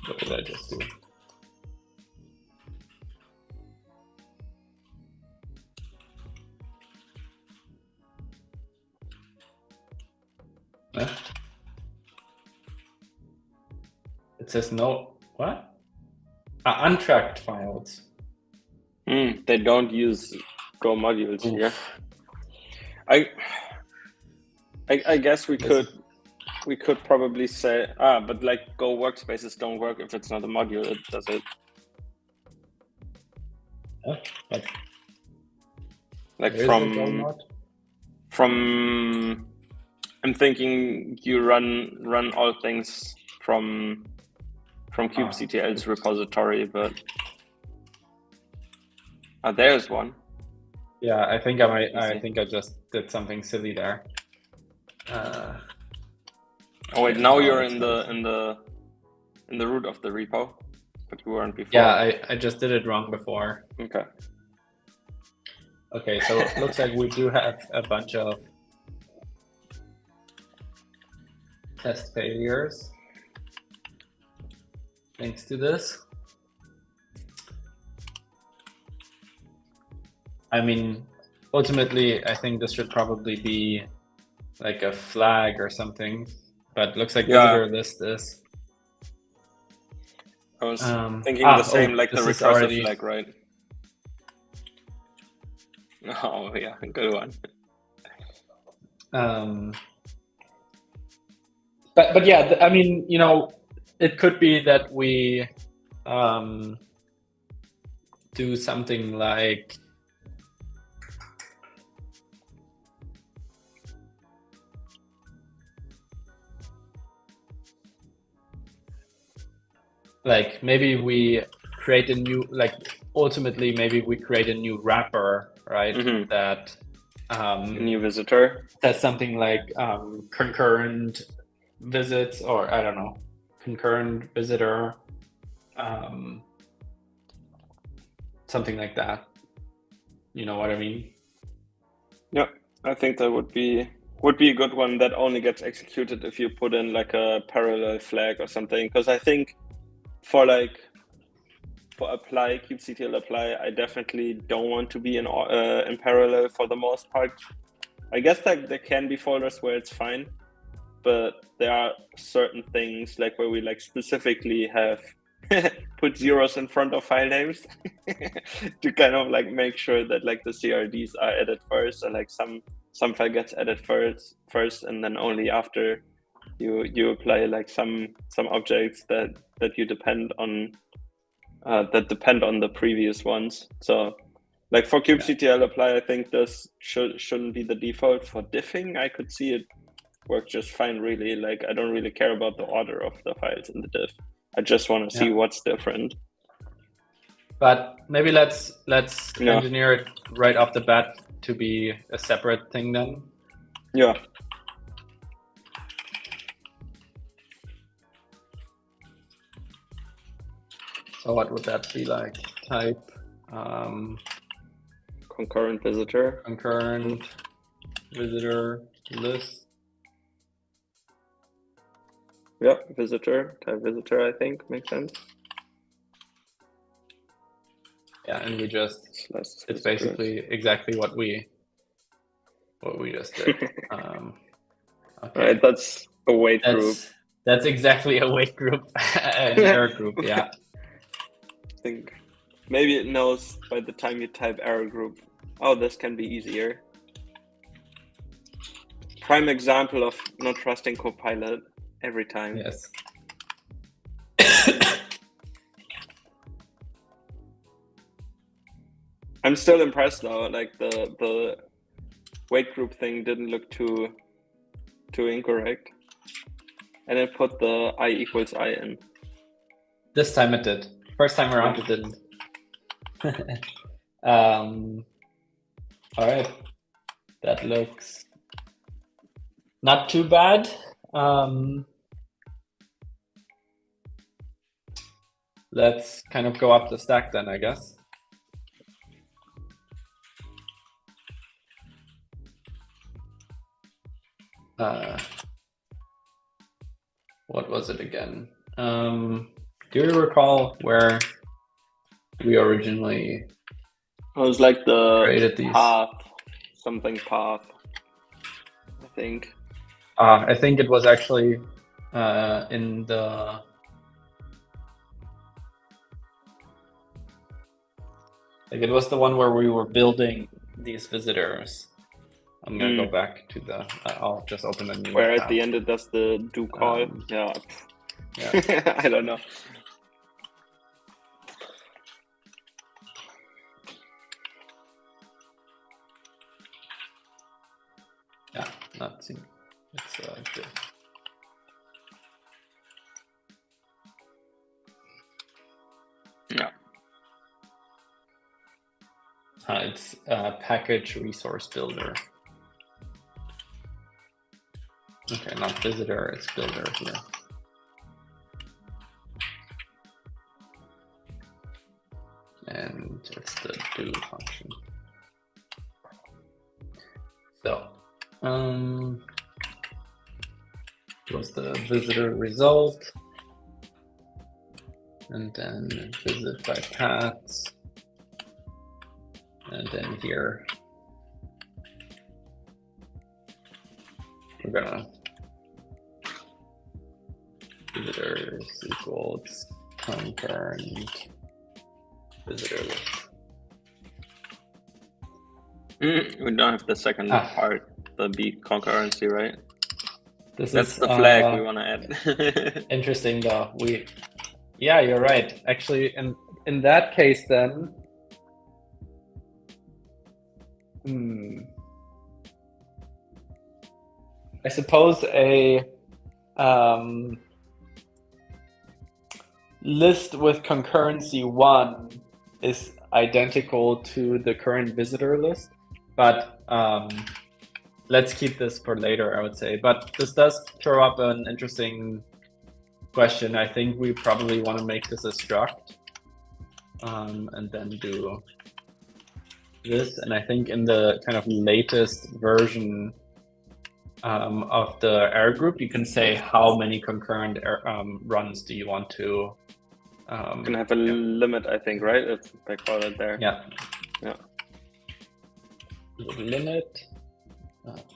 What did I just do? Huh? It says no. What? Untracked files. They don't use Go modules Oof. here. I guess we could probably say but like Go workspaces don't work if it's not a module. It does it. But Like there is a Go mod? from I'm thinking you run all things from kubectl's repository, but there's one. Yeah, I think I think I just did something silly there. Oh wait, now you're in the root of the repo, but you weren't before. Yeah, I just did it wrong before. Okay. Okay, so it looks like we do have a bunch of test failures thanks to this. I mean, ultimately, I think this should probably be like a flag or something, but looks like visitor list is. I was thinking the same, like the recursive flag, right? Oh yeah, good one. But yeah, I mean, you know, it could be that we do something like maybe we create a new, like ultimately maybe we create a new wrapper, right? Mm-hmm. That new visitor. That's something like concurrent visits, or I don't know, concurrent visitor, something like that. You know what I mean? Yeah, I think that would be a good one that only gets executed if you put in like a parallel flag or something. Because I think for apply kubectl apply, I definitely don't want to be in parallel for the most part. I guess that there can be folders where it's fine, but there are certain things like where we like specifically have put zeros in front of file names to kind of like make sure that like the CRDs are added first, or like some file gets added first, and then only after you apply like some objects that you depend on that depend on the previous ones. So like for kubectl apply, I think this shouldn't be the default. For diffing, I could see it work just fine, really. Like I don't really care about the order of the files in the diff. I just want to see what's different. But maybe let's engineer it right off the bat to be a separate thing then. Yeah. So what would that be like? Type concurrent visitor. Concurrent visitor list. Yeah, visitor, type visitor, I think makes sense. Yeah, and we just it's basically exactly what we just did. Okay. Right, that's a weight group. That's exactly a weight group, an error group. Yeah. I think maybe it knows by the time you type error group, oh, this can be easier. Prime example of not trusting Copilot every time. Yes. I'm still impressed though. Like the weight group thing didn't look too incorrect, and it put the I equals I in. This time it did. First time around it didn't. All right, that looks not too bad. Let's kind of go up the stack then, I guess. What was it again? Do you recall where we originally It was like the created these? Something path, I think. I think it was actually in the. Like it was the one where we were building these visitors. I'm gonna go back to the. I'll just open a new. Where tab. at the end it does the do call. Yeah. I don't know. Yeah, not seen. It's good. Yeah. It's package resource builder. Okay, not visitor, it's builder here. And it's the do function. So, was the visitor result, and then visit by paths, and then here we're gonna visitors equals concurrent visitor list. We don't have the second part, the B concurrency, right? That's the flag we want to add. Interesting though. Yeah, you're right. Actually, in that case then, I suppose a list with concurrency 1 is identical to the current visitor list, but let's keep this for later, I would say. But this does throw up an interesting question. I think we probably want to make this a struct, and then do this. And I think in the kind of latest version of the error group, you can say how many concurrent runs do you want to. You can have a limit, I think, right? It's backloaded there. Yeah. Yeah. Limit.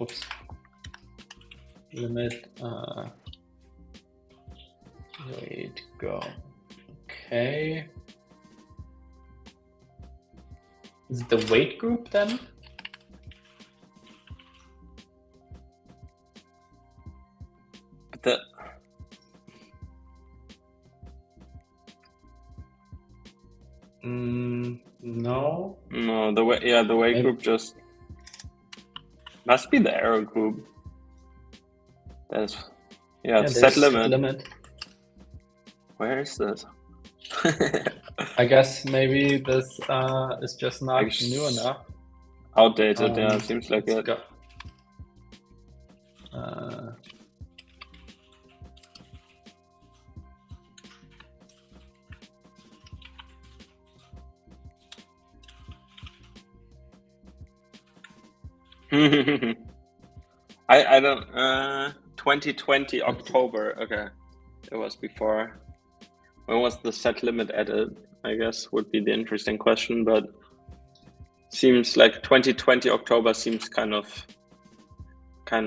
Oops. Limit. Wait. Go. Okay. Is it the weight group then? No. No, the weight group just must be the error group. That's set limit. Where is this? I guess maybe this is just not new enough. Outdated, yeah, it seems like it. I don't 2020 October. Okay, it was before. When was the set limit added? I guess would be the interesting question, but seems like 2020 October seems kind of a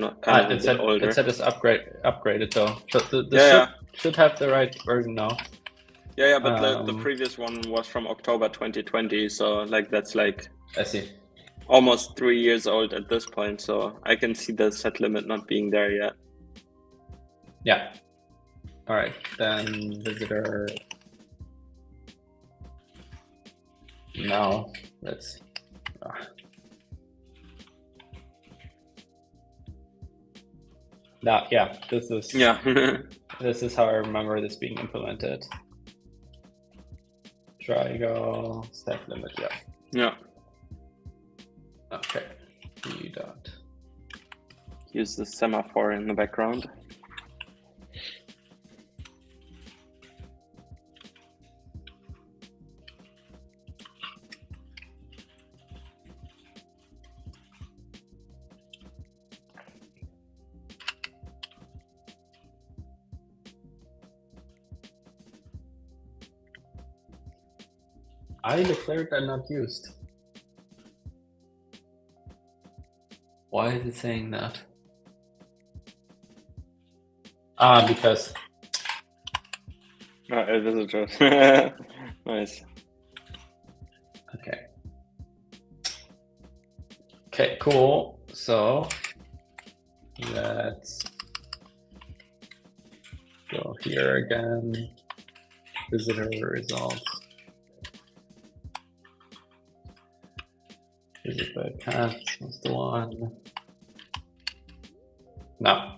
bit older. It said it's upgraded though. So this should have the right version now. Yeah, but the previous one was from October 2020, so like that's like I see. Almost 3 years old at this point, so I can see the set limit not being there yet. Yeah. All right, then visitor. Now let's. Yeah, this is. Yeah. This is how I remember this being implemented. Try go set limit. Yeah. Yeah. Okay. D dot. Use the semaphore in the background. I declared that not used. Why is it saying that? Because. Oh, visitor. Nice. Okay. Okay, cool. So let's go here again. Visitor results. Visit by cat was the one. No.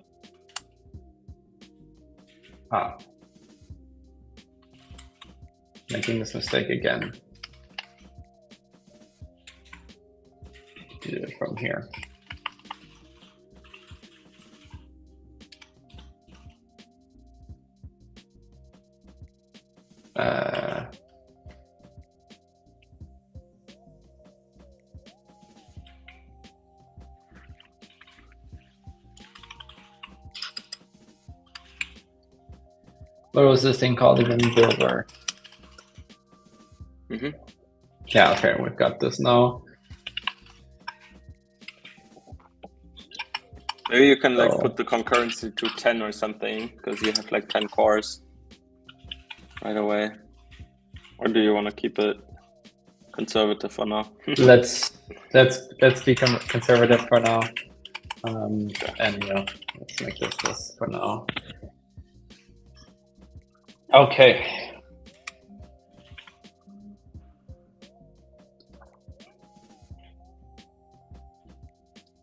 Making this mistake again. Do it from here. What was this thing called again? Builder. Yeah, okay, we've got this now. Maybe you can like put the concurrency to 10 or something, because you have like 10 cores right away. Or do you want to keep it conservative for now? let's be conservative for now. And let's make this for now. Okay.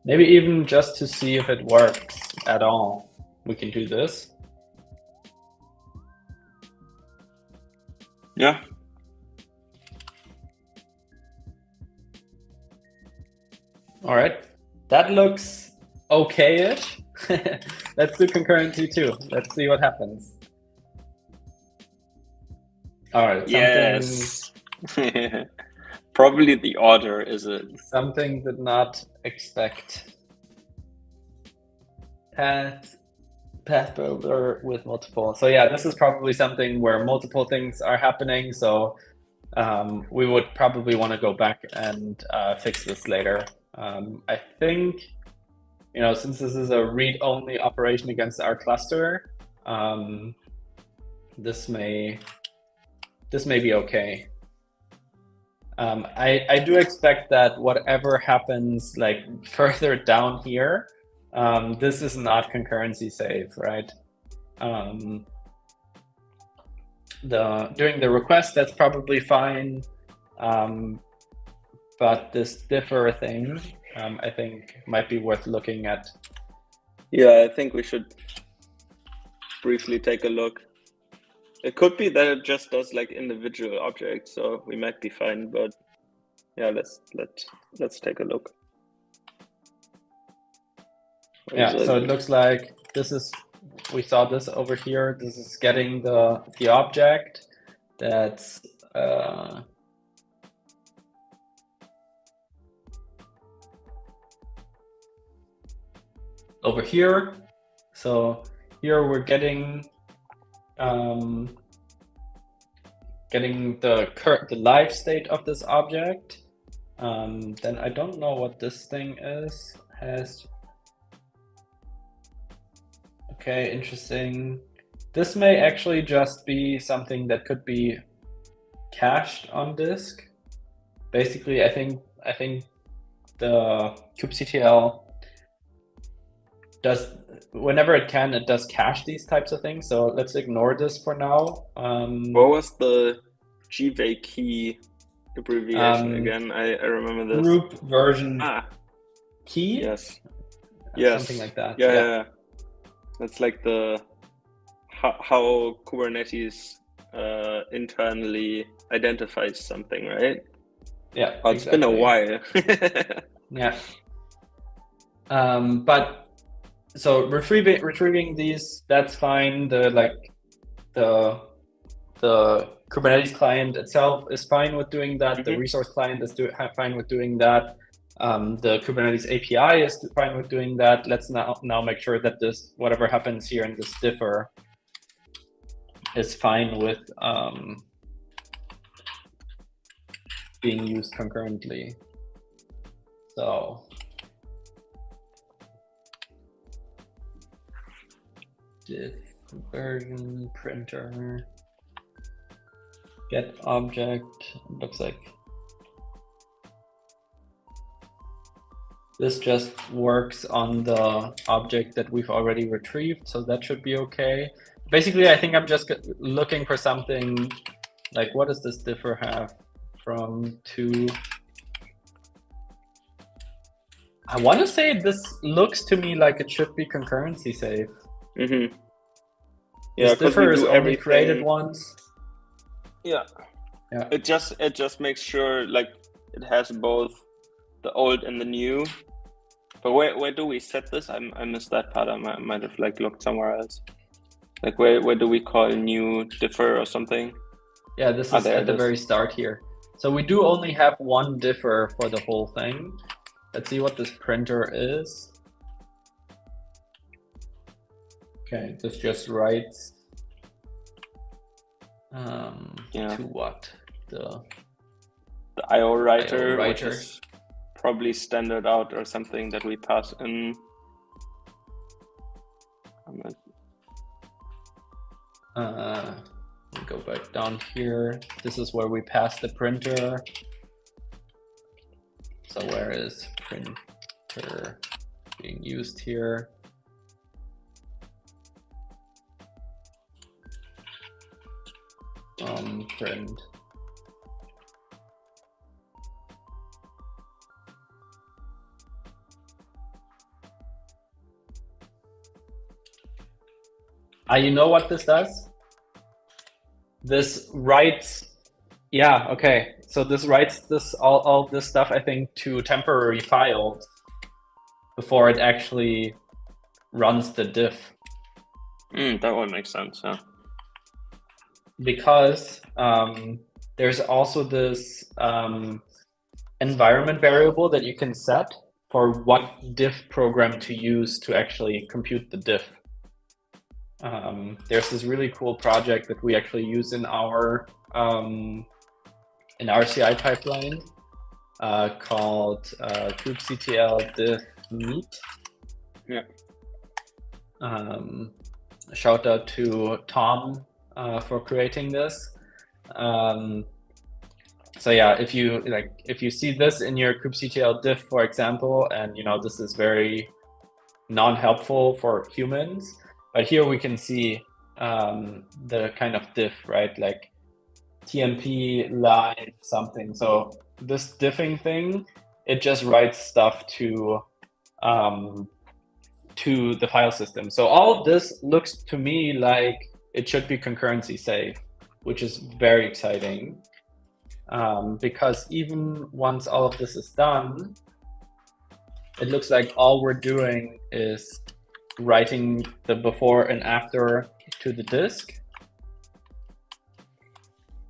Maybe even just to see if it works at all, we can do this. Yeah. All right. That looks okay-ish. Let's do concurrency too. Let's see what happens. All right. Yes. Probably the order, is it? Something did not expect. Path builder with multiple. So yeah, this is probably something where multiple things are happening. So we would probably want to go back and fix this later. I think, since this is a read-only operation against our cluster, this may be okay. I do expect that whatever happens like further down here, this is not concurrency safe, right? During the request, that's probably fine. But this differ thing, I think might be worth looking at. Yeah, I think we should briefly take a look. It could be that it just does like individual objects, so we might be fine. But yeah, let's take a look. Yeah, so it looks like this is, we saw this over here. This is getting the object that's over here. So here we're getting the live state of this object. Then I don't know what this thing is. Okay, interesting. This may actually just be something that could be cached on disk. Basically, I think the kubectl does, whenever it can, it does cache these types of things. So let's ignore this for now. What was the gva key abbreviation again? I remember this. Group version key. Yes. Something like that. Yeah. That's like the how Kubernetes internally identifies something, right? Yeah. Oh, it's been a while. Yeah. But so retrieving these, that's fine. The Kubernetes client itself is fine with doing that. The resource client is fine with doing that. The Kubernetes API is fine with doing that. Let's now make sure that this, whatever happens here in this differ, is fine with being used concurrently. So diff version printer get object, looks like this just works on the object that we've already retrieved, so that should be okay. Basically, I think I'm just looking for something like, what does this differ have from to? I want to say this looks to me like it should be concurrency safe. Mm-hmm. Yeah, this differ is only created once. Yeah. Yeah. It just makes sure like it has both the old and the new. But where do we set this? I missed that part. I might have like looked somewhere else. Like where do we call new differ or something? Yeah, this is at the very start here. So we do only have one differ for the whole thing. Let's see what this printer is. Okay, this just writes to what? The IO writer, which is probably standard out or something that we pass in. Go back down here. This is where we pass the printer. So where is printer being used here? Print. You know what this does? This writes, yeah, okay. So this writes this all this stuff, I think, to temporary files before it actually runs the diff. That would make sense, yeah. Because there's also this environment variable that you can set for what diff program to use to actually compute the diff. There's this really cool project that we actually use in our CI pipeline called kubectl diff meet. Yeah. Shout out to Tom for creating this. So yeah, if you see this in your kubectl diff, for example, and this is very non-helpful for humans. But here we can see the kind of diff, right? Like TMP line something. So this diffing thing, it just writes stuff to the file system. So all of this looks to me like it should be concurrency safe, which is very exciting. Because even once all of this is done, it looks like all we're doing is writing the before and after to the disk.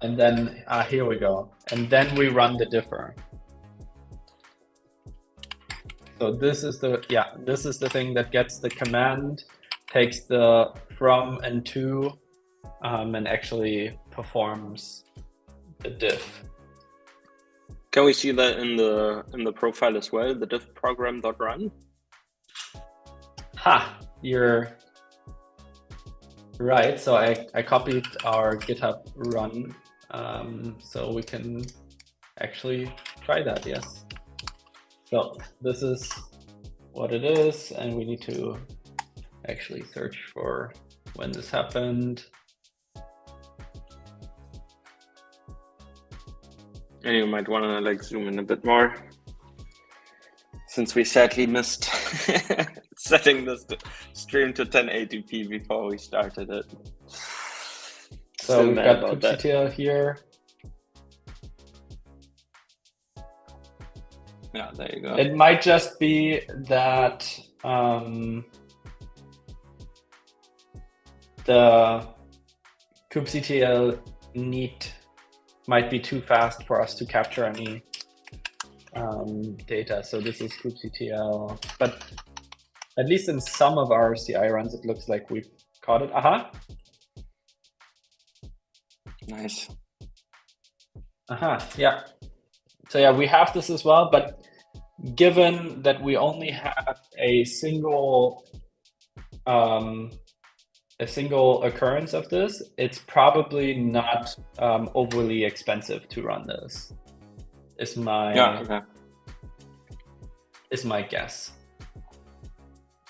And then, here we go. And then we run the differ. So this is the thing that gets the command, takes the from and to, and actually performs the diff. Can we see that in the profile as well? The diff program.run? Ha! You're right. So I copied our GitHub run, so we can actually try that. Yes. So this is what it is, and we need to actually search for when this happened. And you might want to like zoom in a bit more, since we sadly missed setting this stream to 1080p before we started it. So we've got kubectl here. Yeah, there you go. It might just be that the kubectl neat might be too fast for us to capture any data. So this is kubectl, but at least in some of our CI runs, it looks like we've caught it. Aha. Nice. Aha, yeah. So yeah, we have this as well, but given that we only have a single occurrence of this, it's probably not overly expensive to run this. Is my guess.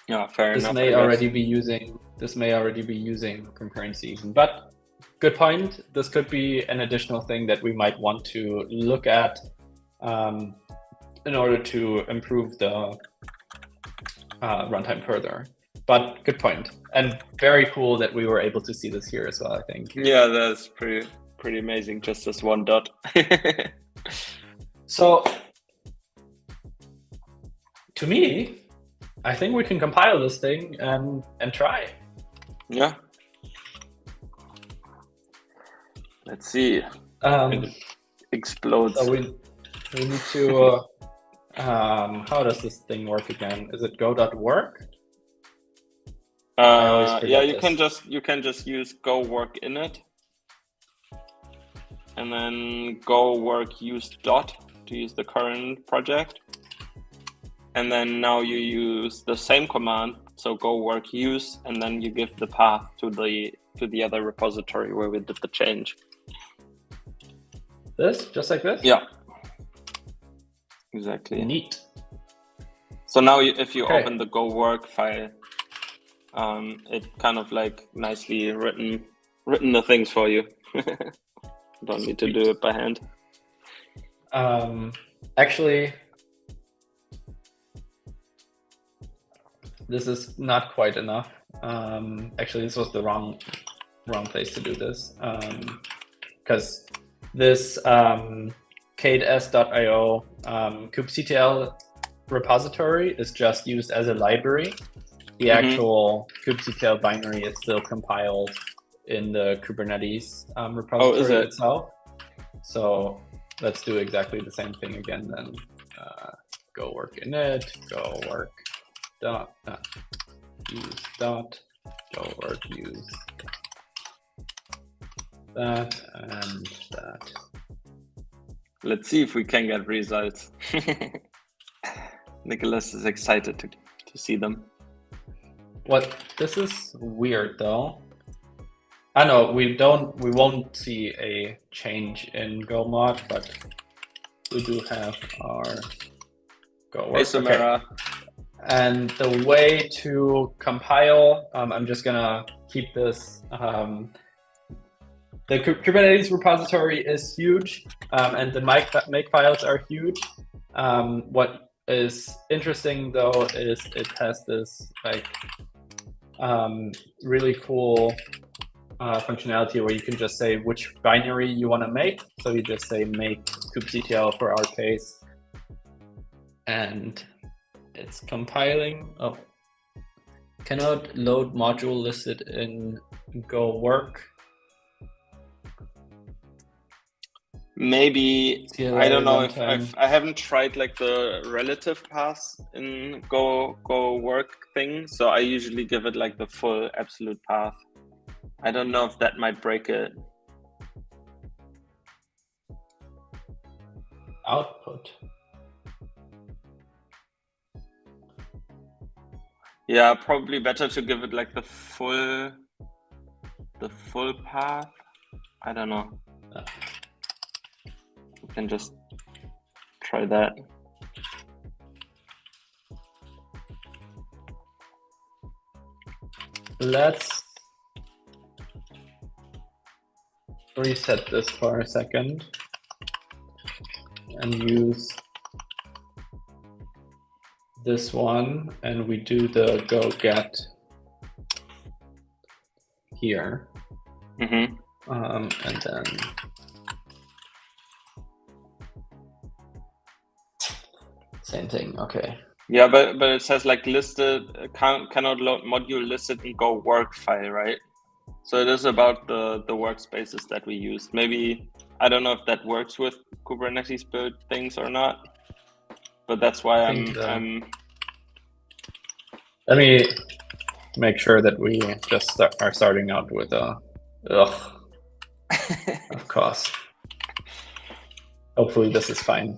Yeah, fair enough. This may already be using concurrency even, but good point. This could be an additional thing that we might want to look at in order to improve the runtime further. But good point, and very cool that we were able to see this here as well, I think. Yeah, that's pretty amazing, just this one dot. So, to me, I think we can compile this thing and try. Yeah. Let's see. It explodes. So we need to. How does this thing work again? Is it go.work? Yeah, you can just use go work init, and then go work use dot to use the current project, and then now you use the same command, so go work use, and then you give the path to the other repository where we did the change. This, just like this? Yeah, exactly. Neat. So now if you open the go work file, it kind of like nicely written the things for you. Don't need to do it by hand. Actually, this is not quite enough. Actually, this was the wrong place to do this, because this kdes.io kubectl repository is just used as a library. The actual kubectl binary is still compiled in the Kubernetes repository itself. So let's do exactly the same thing again then. Go work init, go work dot use dot, go work use that and that. Let's see if we can get results. Nicholas is excited to see them. What? This is weird though. I know we won't see a change in go mod, but we do have our go work. Hey, Samara. Okay. And the way to compile, I'm just gonna keep this. The Kubernetes repository is huge, and the make files are huge. What is interesting though is it has this like really cool functionality where you can just say which binary you want to make. So you just say make kubectl for our case, and it's compiling. Oh, cannot load module listed in go work. Maybe I don't know if I haven't tried like the relative paths in go work thing, so I usually give it like the full absolute path. I don't know if that might break it. Output. Yeah, probably better to give it like the full path. I don't know. We can just try that. Let's reset this for a second and use this one, and we do the go get here. Mm-hmm. And then same thing. Okay. Yeah, but it says like listed cannot load module listed in go work file, right? So it is about the workspaces that we use. Maybe I don't know if that works with Kubernetes build things or not, but that's why I'm. Let me make sure that we just are starting out with a of course. Hopefully this is fine.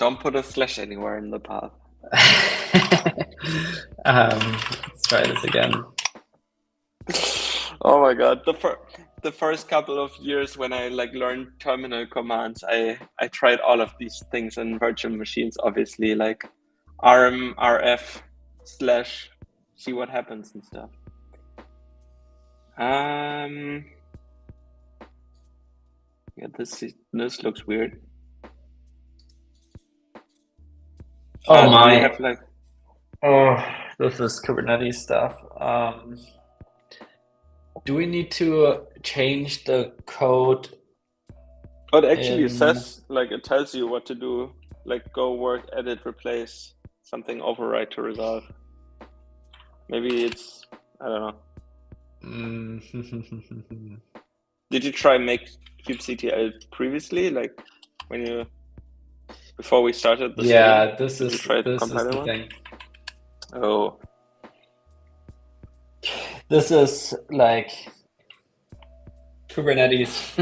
Don't put a slash anywhere in the path. Let's try this again. Oh my god, the first couple of years when I like learned terminal commands, I tried all of these things in virtual machines, obviously, like rm, rf, slash, see what happens and stuff. Yeah, this looks weird. Oh my! We have like, oh, this is Kubernetes stuff. Do we need to change the code? But actually says, like, it tells you what to do, like go work, edit, replace, something, override to resolve. Maybe it's, I don't know. Did you try make kubectl previously, like when you before we started the yeah, stream? this is the thing. Oh, this is like Kubernetes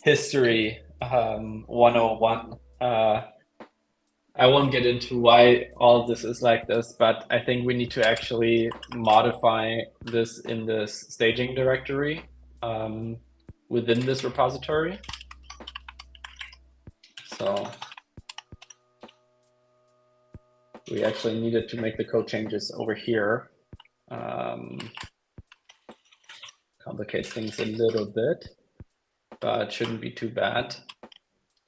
history 101. I won't get into why all of this is like this, but I think we need to actually modify this in this staging directory within this repository. So we actually needed to make the code changes over here. Complicates things a little bit, but shouldn't be too bad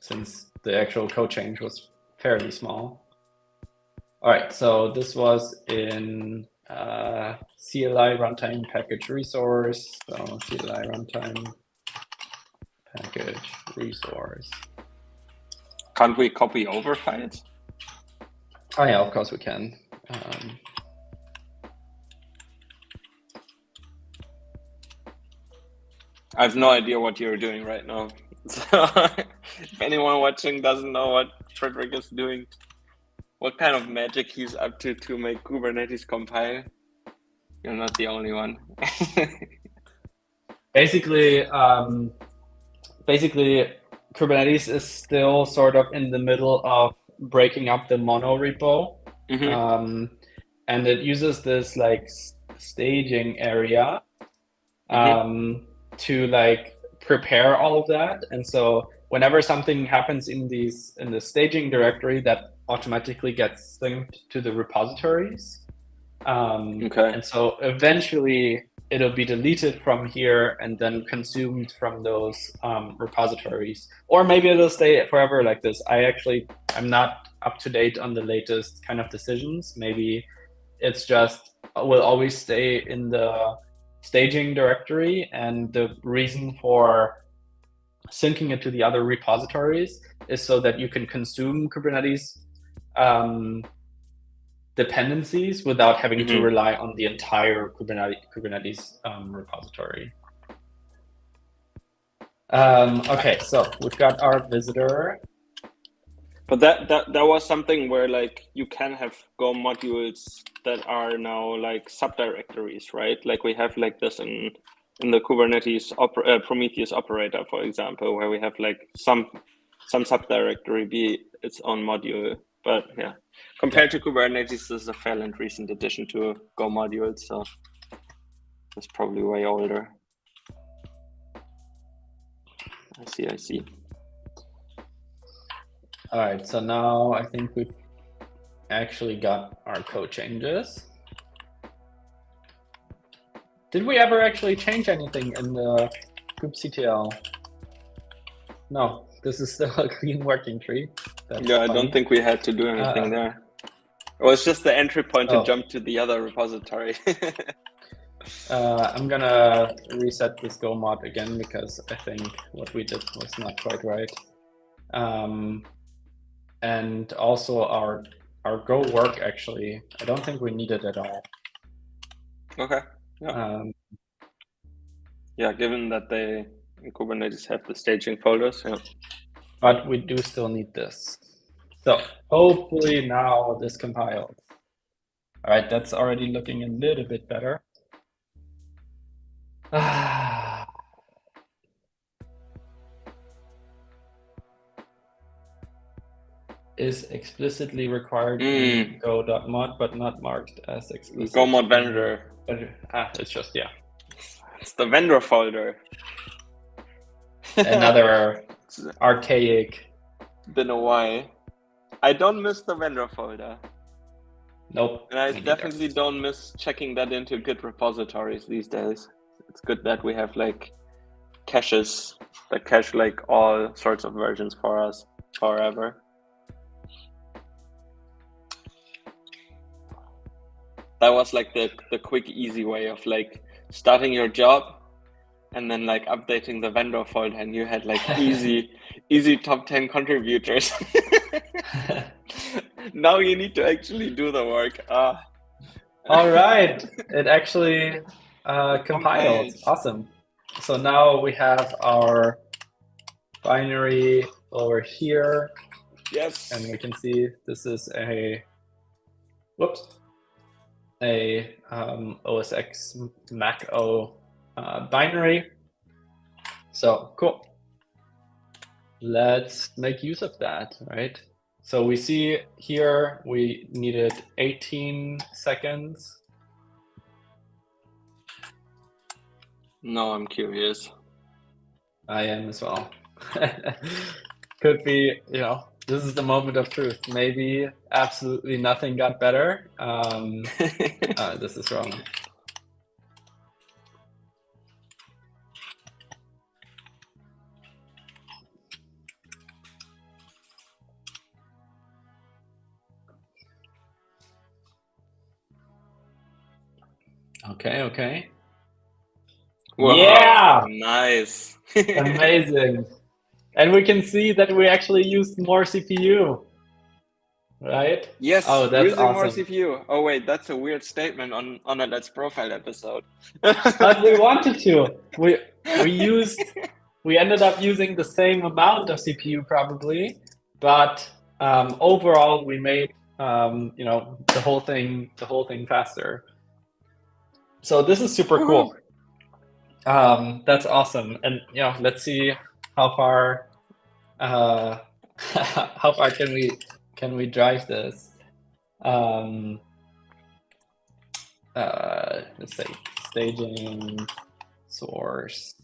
since the actual code change was fairly small. All right, so this was in CLI runtime package resource. So CLI runtime package resource. Can't we copy over files? Oh yeah, of course we can. I have no idea what you're doing right now. So if anyone watching doesn't know what Frederick is doing, what kind of magic he's up to make Kubernetes compile, you're not the only one. Basically, Kubernetes is still sort of in the middle of breaking up the mono repo. And it uses this like staging area to like prepare all of that. And so whenever something happens in the staging directory, that automatically gets synced to the repositories. And so eventually it'll be deleted from here and then consumed from those repositories, or maybe it'll stay forever like this. I'm not up to date on the latest kind of decisions. Maybe it's just will always stay in the staging directory, and the reason for syncing it to the other repositories is so that you can consume Kubernetes dependencies without having to rely on the entire Kubernetes repository. Okay, so we've got our visitor. But that was something where like you can have Go modules that are now like subdirectories, right? Like we have like this in the Kubernetes Prometheus operator, for example, where we have like some subdirectory be its own module. But yeah, compared to Kubernetes, this is a fairly recent addition to Go modules, so it's probably way older. I see. All right, so now I think we've actually got our code changes. Did we ever actually change anything in the kubectl? No, this is still a clean working tree. That's yeah, funny. I don't think we had to do anything there. It was just the entry point to jump to the other repository. I'm gonna reset this Go mod again because I think what we did was not quite right. And also our Go work, actually, I don't think we need it at all. Okay. Yeah. Yeah, given that they in Kubernetes have the staging folders, yeah. But we do still need this. So hopefully now this compiles. All right, that's already looking a little bit better. is explicitly required in go.mod, but not marked as explicit. Go mod vendor. It's just, yeah. It's the vendor folder. Another archaic. Don't know why. I don't miss the vendor folder. Nope. And I definitely don't miss checking that into Git repositories these days. It's good that we have like caches that cache like all sorts of versions for us forever. That was like the quick, easy way of like starting your job and then like updating the vendor folder, and you had like easy top 10 contributors. Now you need to actually do the work. All right, it actually compiled. Awesome. So now we have our binary over here. Yes. And we can see this is a OS X Mac O binary. So cool. Let's make use of that, right? So we see here we needed 18 seconds. No, I'm curious. I am as well. Could be, this is the moment of truth. Maybe absolutely nothing got better. This is wrong. Okay. Wow, yeah! Nice. Amazing. And we can see that we actually used more CPU, right? Yes, oh, that's using awesome. more CPU. Oh wait, that's a weird statement on a Let's Profile episode. But we wanted to. We ended up using the same amount of CPU probably, but overall we made the whole thing faster. So this is super cool. That's awesome. And let's see how far can we drive this. Let's say staging source.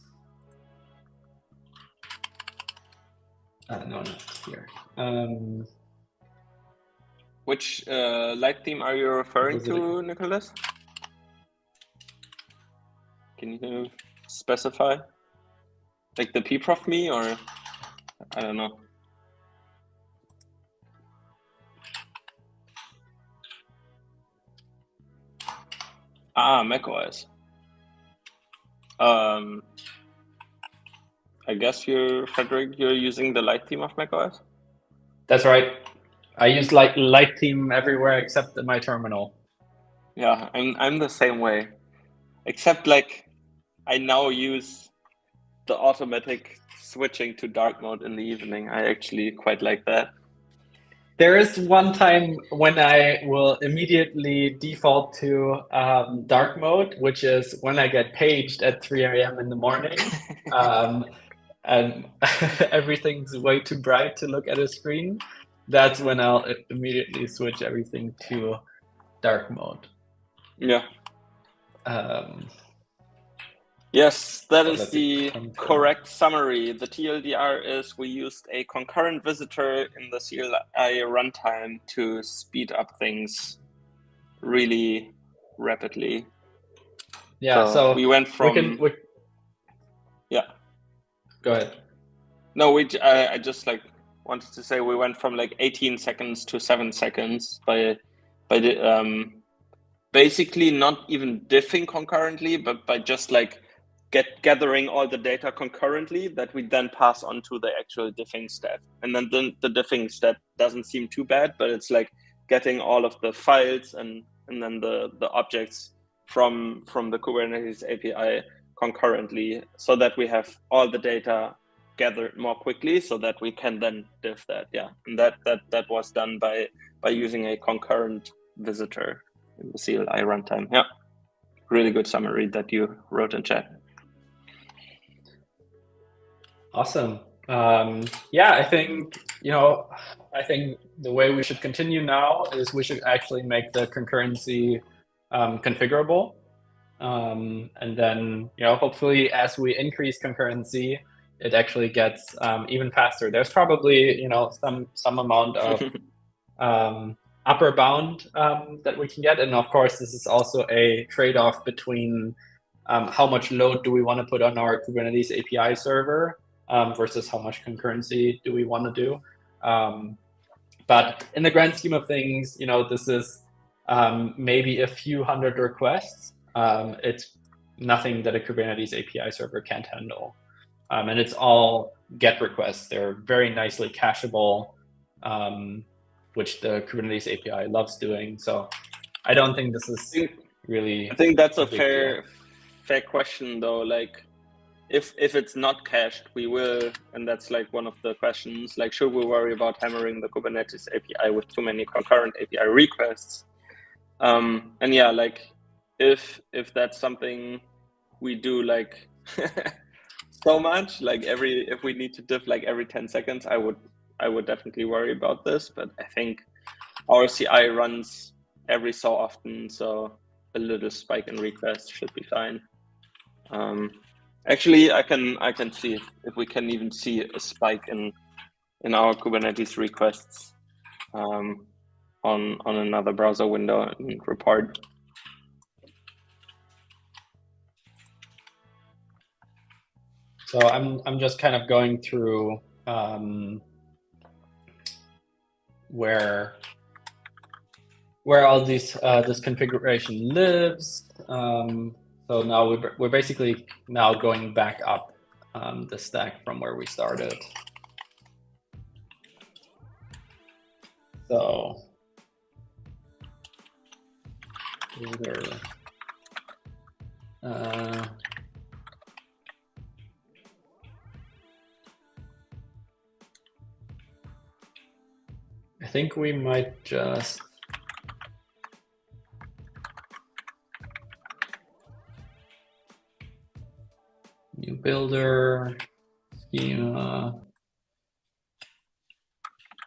No, not here. Which light theme are you referring to, Nicholas? Can you specify? Like the pprof me, or I don't know. macOS. I guess Frederick, you're using the light theme of macOS? That's right. I use light theme everywhere except in my terminal. Yeah, I'm the same way. Except like I now use the automatic switching to dark mode in the evening. I actually quite like that. There is one time when I will immediately default to dark mode, which is when I get paged at 3 a.m. in the morning. And everything's way too bright to look at a screen. That's when I'll immediately switch everything to dark mode. Yeah. Yes, that is the correct summary. The TLDR is we used a concurrent visitor in the CLI runtime to speed up things really rapidly. Yeah, so we went from... Yeah. Go ahead. No, I just wanted to say we went from 18 seconds to 7 seconds by the basically not even diffing concurrently, but by just gathering all the data concurrently that we then pass on to the actual diffing step. And then the diffing step doesn't seem too bad, but it's getting all of the files and then the objects from the Kubernetes API concurrently, so that we have all the data gathered more quickly, so that we can then diff that. Yeah, and that was done by using a concurrent visitor in the CLI runtime. Yeah, really good summary that you wrote in chat. Awesome. Yeah, I think I think the way we should continue now is we should actually make the concurrency configurable. And then, hopefully as we increase concurrency, it actually gets even faster. There's probably, some amount of upper bound that we can get. And of course, this is also a trade-off between how much load do we want to put on our Kubernetes API server versus how much concurrency do we want to do. But in the grand scheme of things, this is maybe a few hundred requests. It's nothing that a Kubernetes API server can't handle. And it's all GET requests. They're very nicely cacheable, which the Kubernetes API loves doing. So I don't think this is really... I think that's a fair question, though. Like, if it's not cached, we will, and that's like one of the questions, like, should we worry about hammering the Kubernetes API with too many concurrent API requests? And yeah, like, if that's something we do like so much, like if we need to diff like every 10 seconds, I would definitely worry about this. But I think our CI runs every so often, so a little spike in requests should be fine. Actually, I can see if we can even see a spike in our Kubernetes requests on another browser window and report. So I'm just kind of going through where all this configuration lives. So now we're basically now going back up the stack from where we started. So I think we might just new builder schema.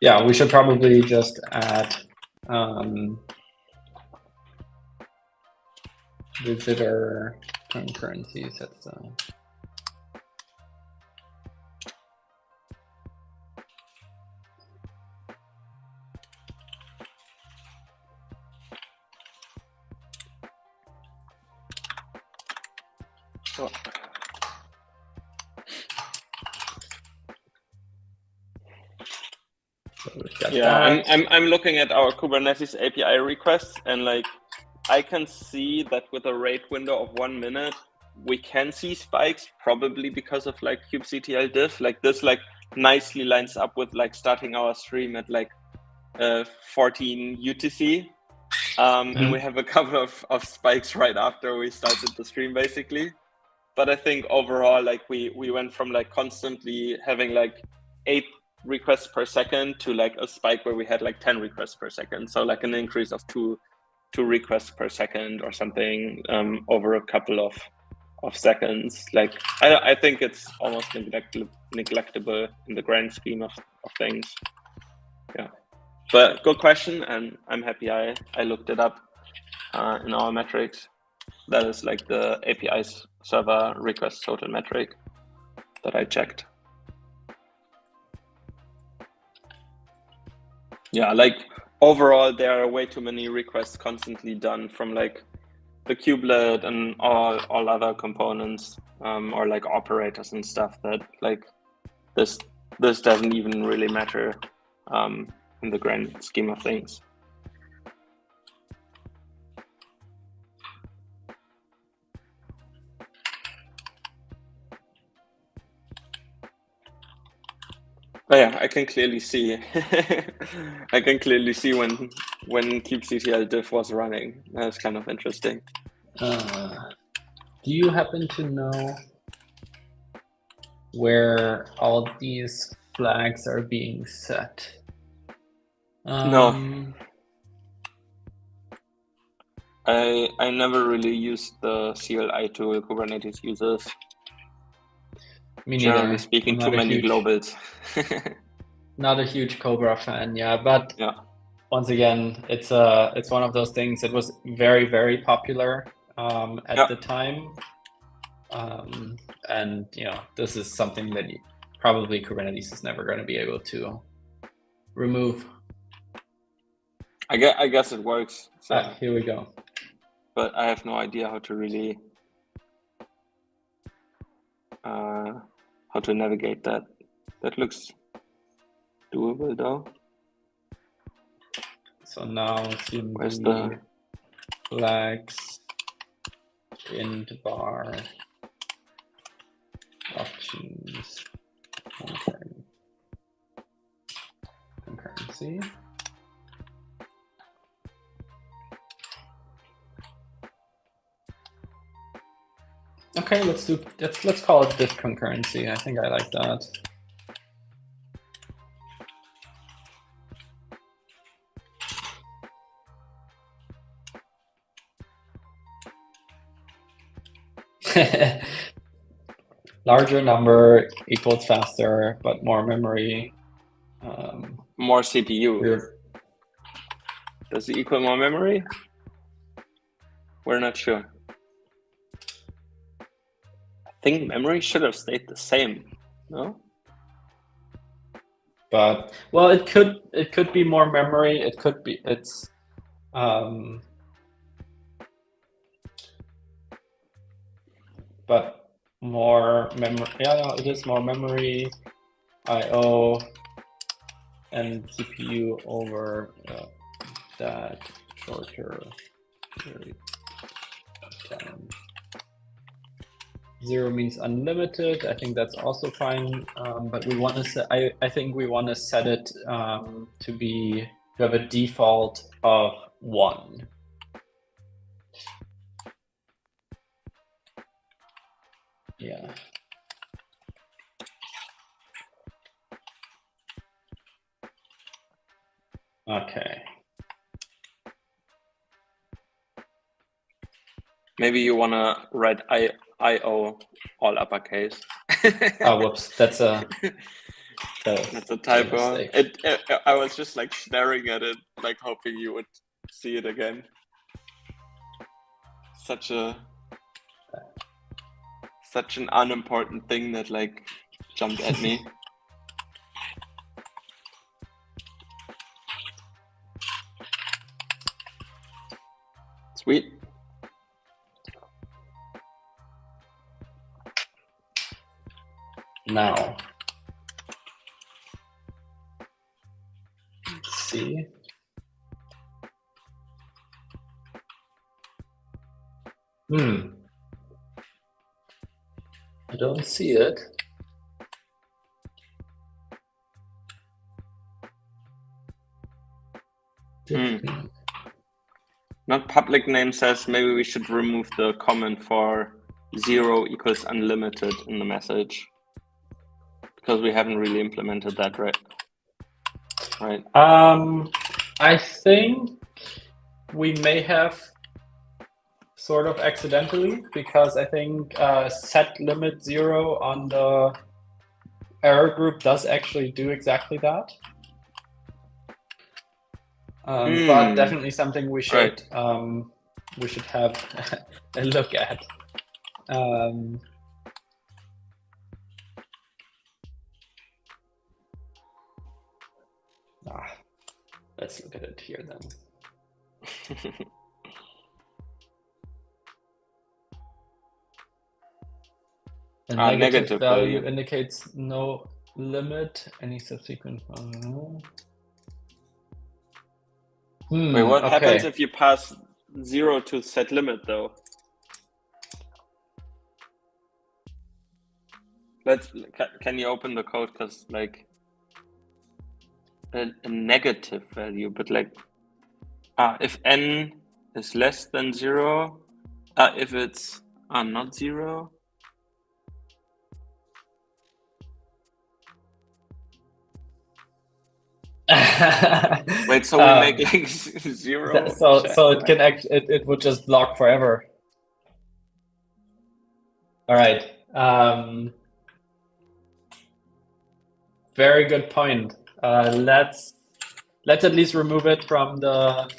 Yeah, we should probably just add visitor concurrencies. That's yeah, I'm looking at our Kubernetes API requests, and like I can see that with a rate window of 1 minute, we can see spikes, probably because of like kubectl diff. Like this like nicely lines up with like starting our stream at like 14 UTC. And we have a couple of spikes right after we started the stream, basically. But I think overall, like we went from like constantly having like 8 requests per second to like a spike where we had like 10 requests per second. So like an increase of two requests per second or something over a couple of seconds. Like I think it's almost neglectable in the grand scheme of things. Yeah. But good question, and I'm happy I looked it up in our metrics. That is like the API server request total metric that I checked. Yeah, like overall, there are way too many requests constantly done from like the kubelet and all other components or like operators and stuff that like this doesn't even really matter in the grand scheme of things. Oh yeah, I can clearly see. I can clearly see when kubectl diff was running. That's kind of interesting. Do you happen to know where all these flags are being set? No. I never really used the CLI tool Kubernetes uses. Me neither. Generally speaking, too many globals. Not a huge Cobra fan, yeah, but Yeah. once again, it's one of those things. It was very, very popular at Yeah. the time, and this is something that probably Kubernetes is never going to be able to remove. I guess it works. So. Here we go. But I have no idea how to really how to navigate that. That looks doable though. So now Where's the flags int var options concurrency. Okay, let's call it diff concurrency. I think I like that. Larger number equals faster, but more memory. More CPU. Does it equal more memory? We're not sure. I think memory should have stayed the same, no? But well, it could be more memory. It could be but more memory. Yeah, no, it is more memory, I/O, and CPU over that shorter period of time. 0 means unlimited. I think that's also fine, but we want to set. I think we want to set it to have a default of 1. Yeah. Okay. Maybe you want to write I/O all uppercase. Oh, whoops! That's a typo. I was just like staring at it, like hoping you would see it again. Such an unimportant thing that like jumped at me. Sweet. Now, let's see. I don't see it. Not public name says maybe we should remove the comment for 0 equals unlimited in the message, because we haven't really implemented that, right? I think we may have sort of accidentally, because I think set limit 0 on the error group does actually do exactly that. But definitely something we should have a look at. Let's look at it here then. A negative value indicates no limit. Any subsequent value. Wait, what happens if you pass 0 to set limit though? Can you open the code? Because like a negative value, but like if n is less than 0, if it's not 0. Wait, so we make like 0. So it can it would just block forever. All right. Very good point. Let's at least remove it from the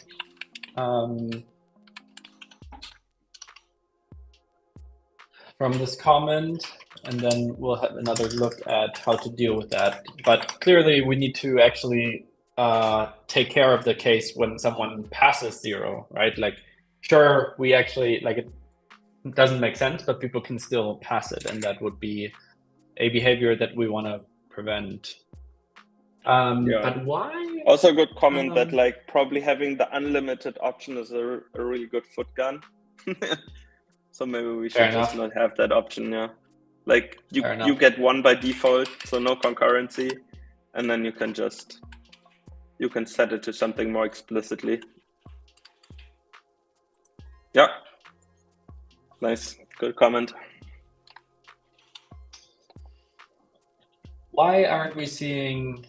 from this comment, and then we'll have another look at how to deal with that. But clearly, we need to actually take care of the case when someone passes 0, right? Like, sure, we actually like it doesn't make sense, but people can still pass it, and that would be a behavior that we want to prevent. But why? Also, a good comment that like probably having the unlimited option is a really good foot gun. So maybe we should just not have that option. Yeah, like you get 1 by default, so no concurrency, and then you can set it to something more explicitly. Yeah, nice, good comment. Why aren't we seeing?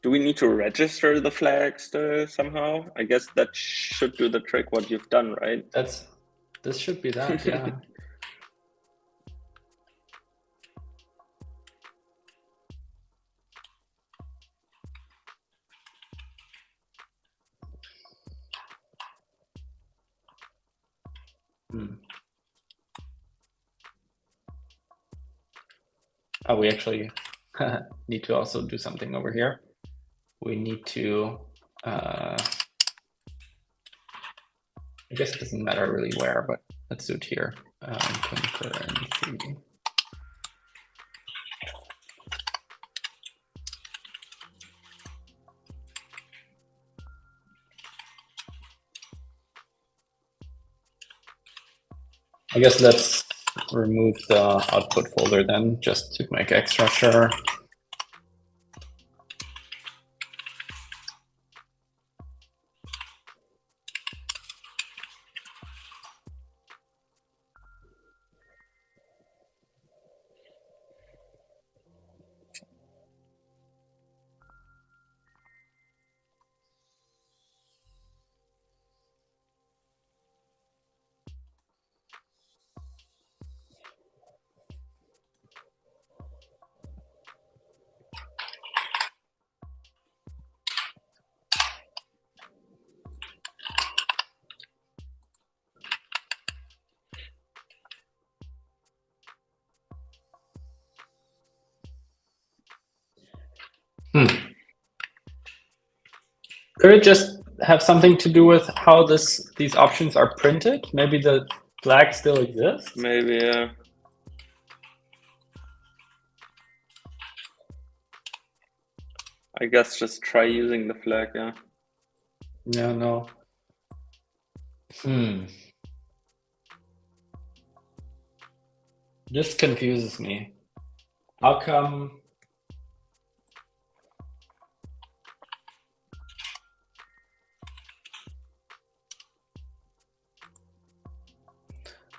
Do we need to register the flags somehow? I guess that should do the trick. What you've done, right? This should be that, yeah. Oh, we actually need to also do something over here. We need to, I guess it doesn't matter really where, but let's do it here. Concurrency. I guess let's remove the output folder then, just to make extra sure. Could it just have something to do with how these options are printed? Maybe the flag still exists? Maybe, yeah. I guess just try using the flag, yeah. Yeah, no. This confuses me. How come?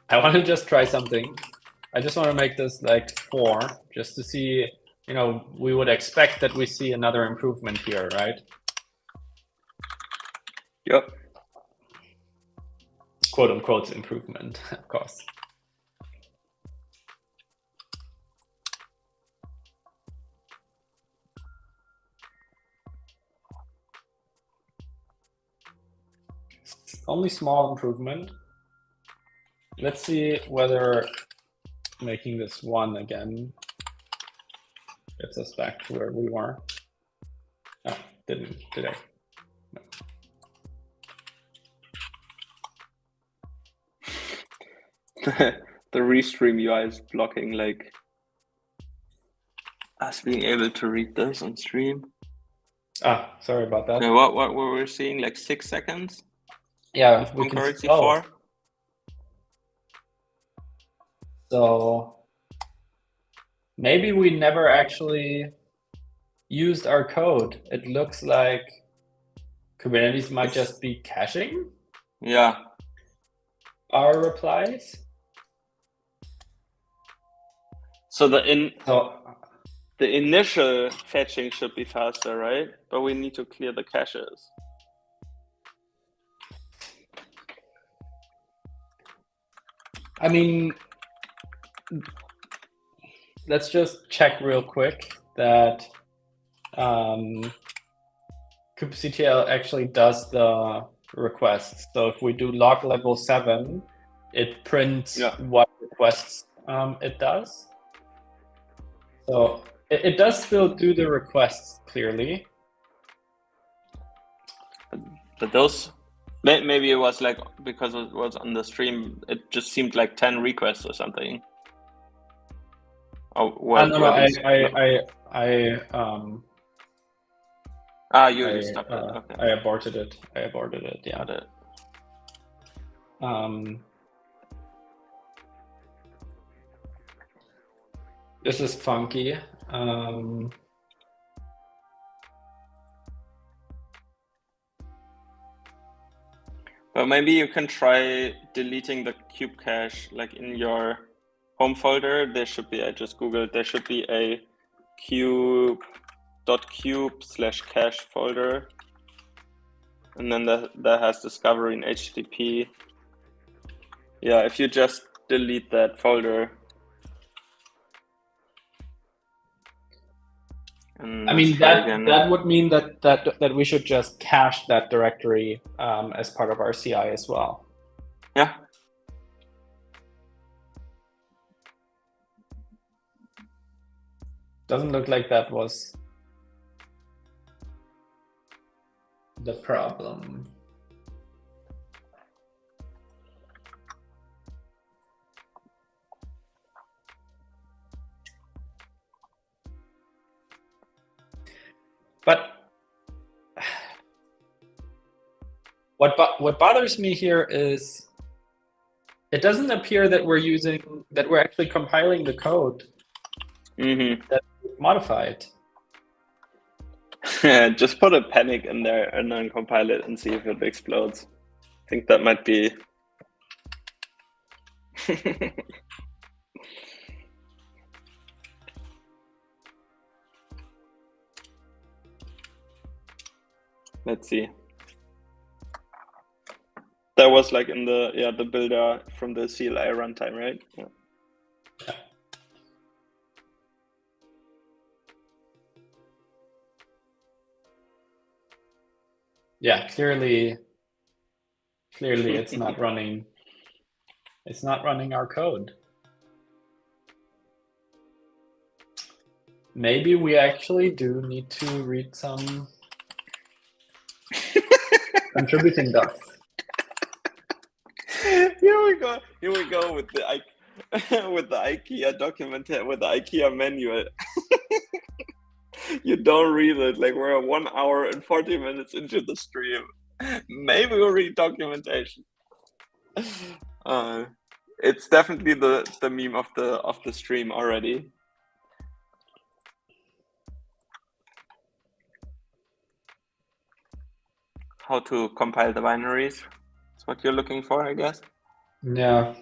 I want to just try something. I just want to make this like 4, just to see, you know, we would expect that we see another improvement here, right? Yep. Quote unquote improvement, of course. Only small improvement. Let's see whether making this 1 again gets us back to where we were. Oh, didn't, did I? No. The restream UI is blocking like us being able to read this on stream. Ah, sorry about that. Okay, what were we seeing? Like 6 seconds? Yeah, we can see 4. So maybe we never actually used our code. It looks like Kubernetes might just be caching. Yeah. Our replies. So the initial fetching should be faster, right? But we need to clear the caches. I mean, let's just check real quick. that kubectl actually does the requests. So if we do log level 7, it prints what requests it does. So it does still do the requests clearly. But those, maybe it was like, because it was on the stream, it just seemed like 10 requests or something. Oh, what? No, you stopped it. Okay. I aborted it. Yeah. Got it. This is funky. But maybe you can try deleting the kube cache, like in your home folder. There should be, I just googled, there should be a cube.cube/cache folder. And then that has discovery in HTTP. Yeah, if you just delete that folder. I mean, that would mean that we should just cache that directory as part of our CI as well. Yeah. Doesn't look like that was the problem. But what bothers me here is it doesn't appear that we're actually compiling the code that we modified. Just put a panic in there and then compile it and see if it explodes. I think that might be. Let's see. That was like in the builder from the CLI runtime, right? Yeah. Yeah, clearly it's not running. It's not running our code. Maybe we actually do need to read some contributing docs. Here we go with the IKEA document, with the IKEA manual. You don't read it. Like, we're 1 hour and 40 minutes into the stream. Maybe we'll read documentation. It's definitely the meme of the stream already. How to compile the binaries? That's what you're looking for, I guess. Yeah.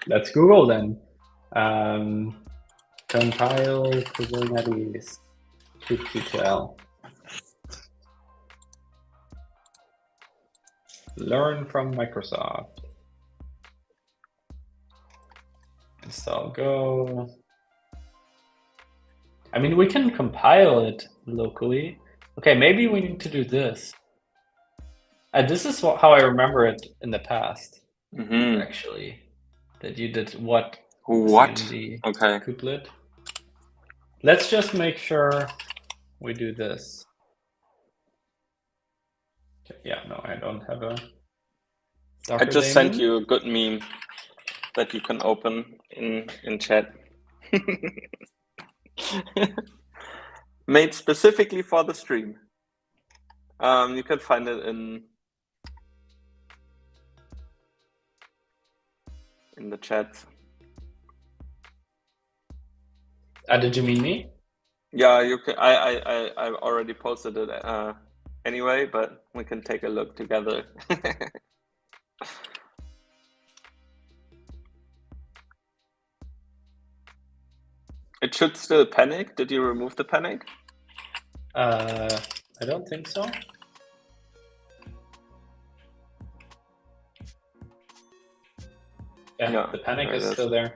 Let's Google then. Compile Kubernetes kubectl. Learn from Microsoft. Install Go. I mean, we can compile it locally. Okay, maybe we need to do this. This is how I remember it in the past, actually. That you did what? Okay. Kubelet. Let's just make sure we do this. Yeah, no, I don't have a Docker I just daemon. sent you a good meme that you can open in chat. Made specifically for the stream. You can find it in the chat. Did you mean me? Yeah, you can. I already posted it anyway, but we can take a look together. It should still panic. Did you remove the panic? I don't think so. Yeah, the panic is still there.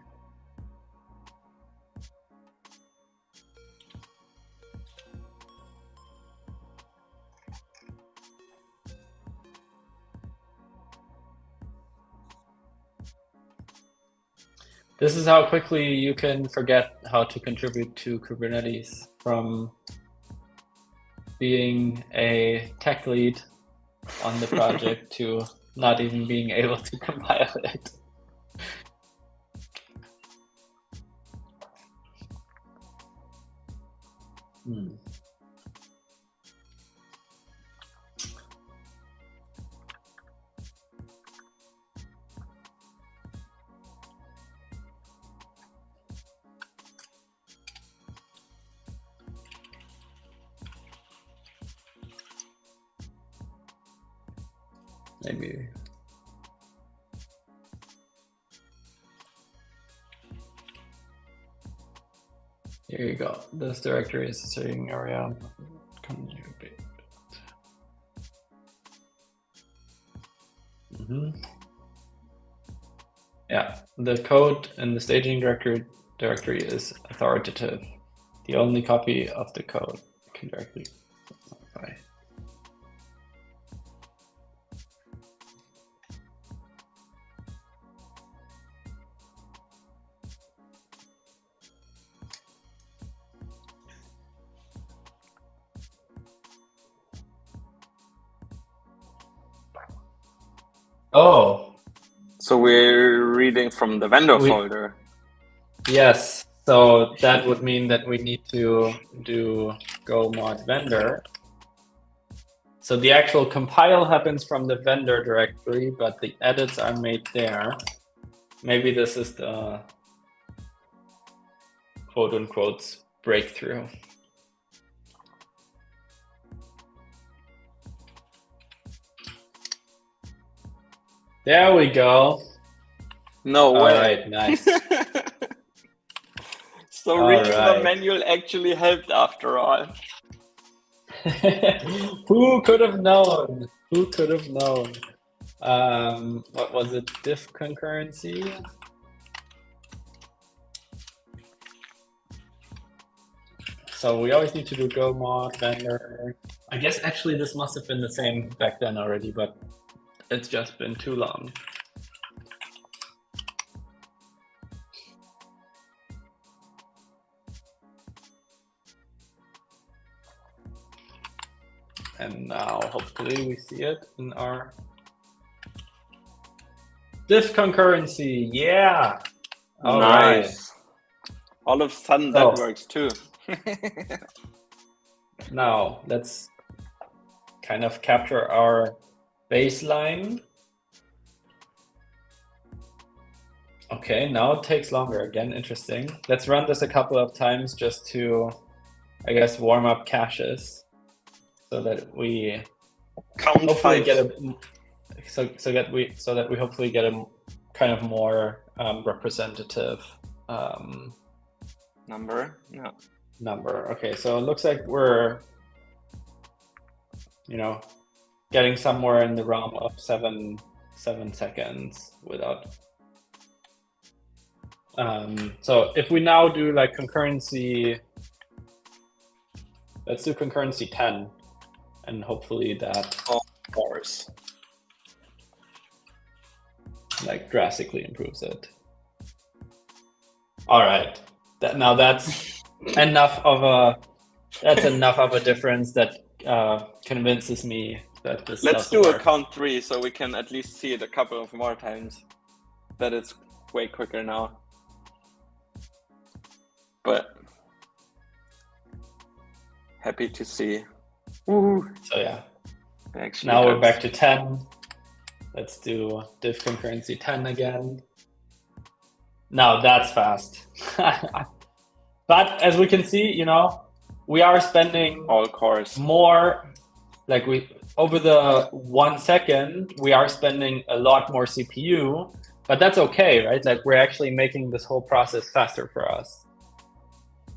This is how quickly you can forget how to contribute to Kubernetes from being a tech lead on the project to not even being able to compile it. Maybe. Here you go. This directory is a staging area. Yeah, the code in the staging directory is authoritative. The only copy of the code can directly modify. Oh. So we're reading from the vendor folder. Yes. So that would mean that we need to do go mod vendor. So the actual compile happens from the vendor directory, but the edits are made there. Maybe this is the quote unquote breakthrough. There we go. No way. All right, nice. So reading the manual actually helped after all. Who could have known? Who could have known? What was it? Diff concurrency? So we always need to do go mod vendor. I guess actually this must have been the same back then already, but it's just been too long. And now hopefully we see it in our diff concurrency. Yeah. All nice. Right. All of a sudden that works too. Now let's kind of capture our baseline. Okay, now it takes longer again. Interesting. Let's run this a couple of times just to, I guess, warm up caches, so that we hopefully get a so that we hopefully get a kind of more representative Number, no. Number. Okay, so it looks like we're, getting somewhere in the realm of 7 seconds without. So if we now do like concurrency, let's do concurrency 10, and hopefully that, of course, like drastically improves it. All right, now that's enough of a difference that convinces me that this. Let's do a count 3 so we can at least see it a couple of more times. That it's way quicker now. But happy to see. Woo. So yeah, actually now we're back to 10. Let's do diff concurrency 10 again. Now that's fast. But as we can see, we are spending all cores more, like over the 1 second, we are spending a lot more CPU, but that's okay, right? Like we're actually making this whole process faster for us.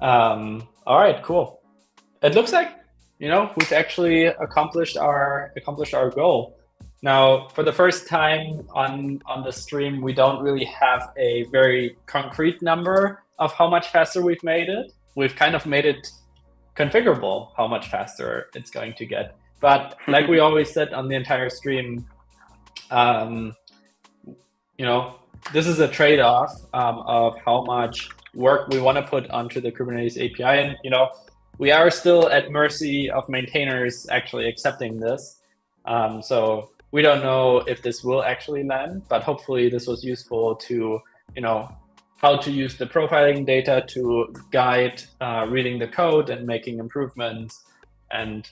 All right, cool. It looks like, we've actually accomplished our goal. Now, for the first time on the stream, we don't really have a very concrete number of how much faster we've made it. We've kind of made it configurable how much faster it's going to get. But like we always said on the entire stream, this is a trade-off of how much work we want to put onto the Kubernetes API. And, we are still at mercy of maintainers actually accepting this. So we don't know if this will actually land, but hopefully this was useful to, how to use the profiling data to guide reading the code and making improvements and,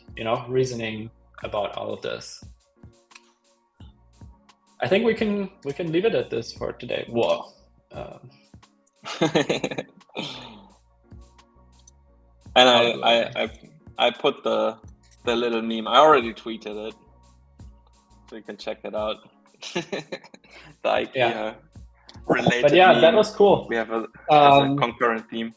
reasoning about all of this. I think we can leave it at this for today. Whoa. And I put the little meme. I already tweeted it, so you can check it out. The IKEA related. But yeah, meme. that was cool. We have a concurrent theme.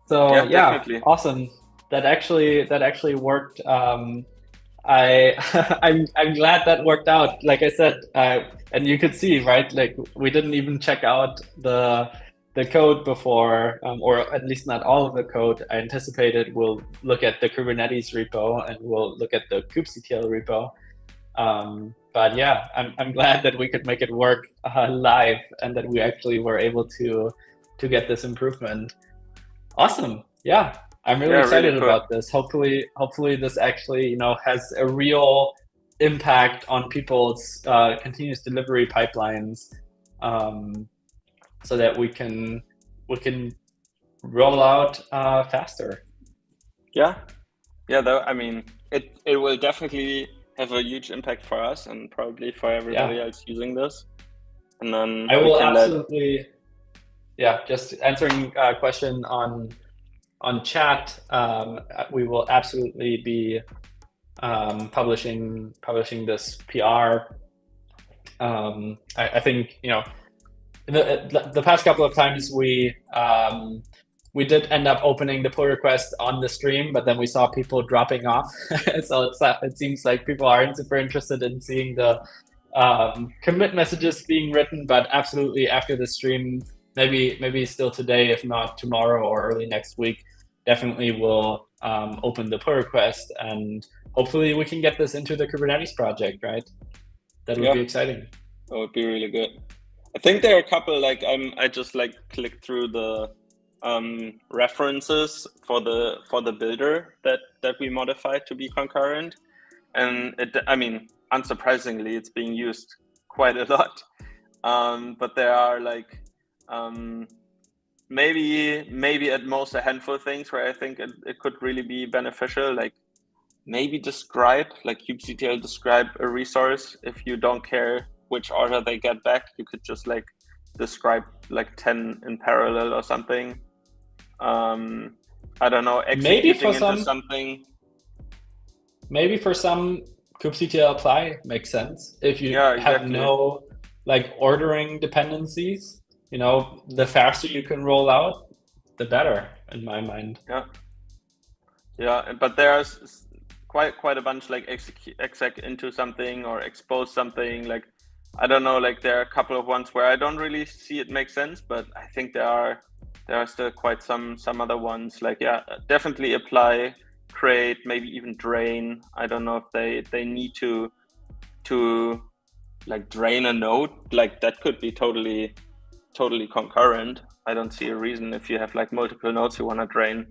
So yeah, definitely. Awesome. That actually worked. I'm glad that worked out. Like I said, and you could see, right? Like we didn't even check out the code before, or at least not all of the code. I anticipated we'll look at the Kubernetes repo and we'll look at the kubectl repo. But yeah, I'm glad that we could make it work live and that we actually were able to get this improvement. Awesome. Yeah, I'm really excited about this. Hopefully this actually has a real impact on people's continuous delivery pipelines. So that we can roll out faster. Yeah. Though I mean, it will definitely have a huge impact for us and probably for everybody else using this. And then I will absolutely. Just answering a question on chat. We will absolutely be publishing this PR. I think in the past couple of times we did end up opening the pull request on the stream, but then we saw people dropping off. So it seems like people aren't super interested in seeing the commit messages being written, but absolutely after the stream, maybe still today, if not tomorrow or early next week, definitely we'll open the pull request, and hopefully we can get this into the Kubernetes project, right? That would be exciting. That would be really good. I think there are a couple, I just clicked through the references for the builder that we modified to be concurrent, and unsurprisingly, it's being used quite a lot. But there are maybe at most a handful of things where I think it could really be beneficial. Maybe describe, kubectl describe a resource. If you don't care which order they get back, you could just describe 10 in parallel or something. I don't know, executing into something. Maybe for some, kubectl apply makes sense if you have no ordering dependencies. the faster you can roll out, the better, in my mind. Yeah, but there's quite a bunch like exec into something or expose something. Like, I don't know, like there are a couple of ones where I don't really see it make sense, but I think there are still quite some other ones. Like, yeah, definitely apply, create, maybe even drain. I don't know if they need to like drain a node. Like that could be totally concurrent. I don't see a reason if you have like multiple nodes you want to drain.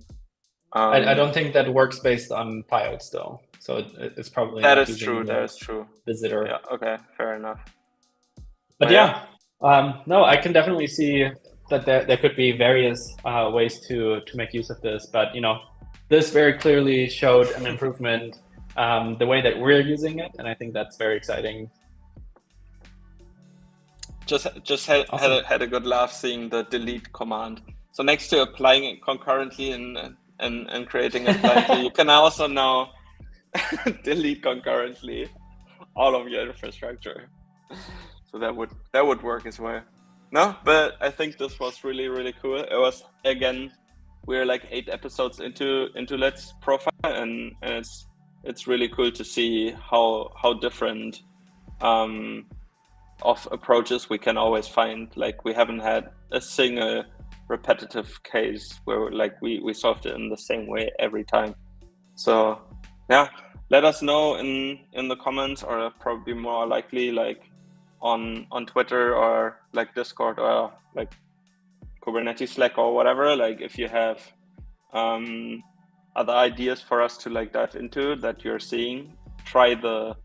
I don't think that works based on pyodes though, so it's probably that not is true. That is true. Visitor. Yeah. Okay. Fair enough. But yeah, no, I can definitely see that there could be various ways to make use of this. But this very clearly showed an improvement the way that we're using it, and I think that's very exciting. Just had a good laugh seeing the delete command. So next to applying it concurrently and creating it blindly, you can also now delete concurrently all of your infrastructure. So that would work as well. No, but I think this was really cool. It was, again, we're like 8 episodes into Let's Profile, and it's really cool to see how different of approaches we can always find. Like, we haven't had a single repetitive case where like we solved it in the same way every time. So yeah, let us know in the comments, or probably more likely like on Twitter or like Discord or like Kubernetes Slack or whatever, like if you have other ideas for us to like dive into that you're seeing. Try the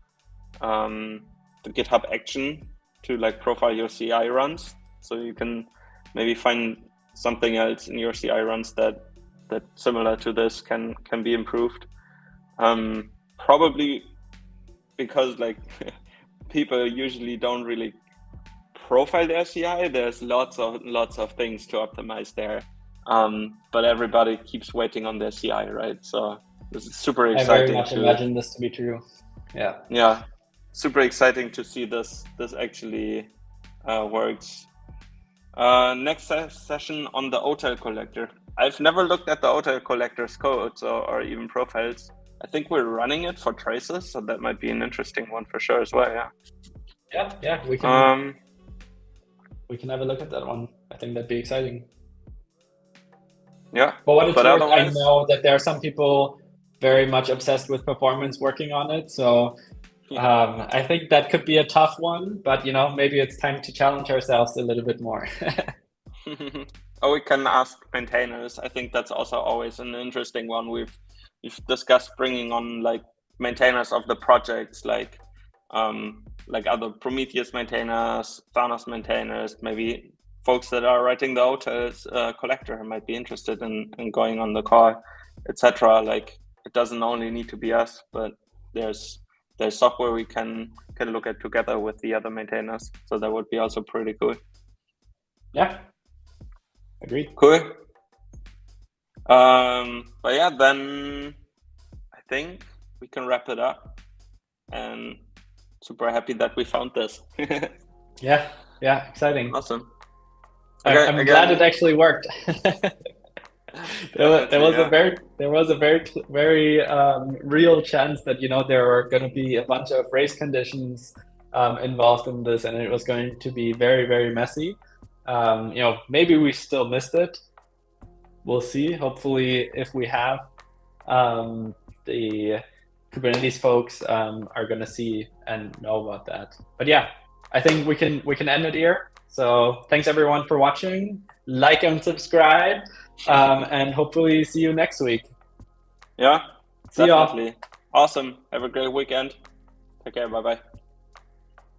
GitHub action to like profile your CI runs, so you can maybe find something else in your CI runs that similar to this can be improved. Probably because like people usually don't really profile their CI. There's lots of things to optimize there, but everybody keeps waiting on their CI, right? So this is super exciting. I very much imagine this to be true. Yeah, super exciting to see this actually works. Next session on the OTel collector. I've never looked at the OTel collector's code or even profiles. I think we're running it for traces, so that might be an interesting one for sure as well. Yeah, we can have a look at that one. I think that'd be exciting. Yeah, but what it's worth, I know that there are some people very much obsessed with performance working on it, so I think that could be a tough one, but maybe it's time to challenge ourselves a little bit more. Or we can ask maintainers. I think that's also always an interesting one. We've discussed bringing on like maintainers of the projects, like other Prometheus maintainers, Thanos maintainers, maybe folks that are writing the OTels collector might be interested in going on the call, etc. Like, it doesn't only need to be us, but there's software we can look at together with the other maintainers. So that would be also pretty cool. Yeah, agreed. Cool. But yeah, then I think we can wrap it up. And super happy that we found this. Yeah, exciting. Awesome. Okay, I'm glad it actually worked. There was a very real chance that there were going to be a bunch of race conditions involved in this, and it was going to be very, very messy. Maybe we still missed it. We'll see. Hopefully, if we have, the Kubernetes folks are going to see and know about that. But yeah, I think we can end it here. So thanks everyone for watching. Like and subscribe, and hopefully see you next week. Yeah, see definitely. Awesome. Have a great weekend. Take care. Bye-bye.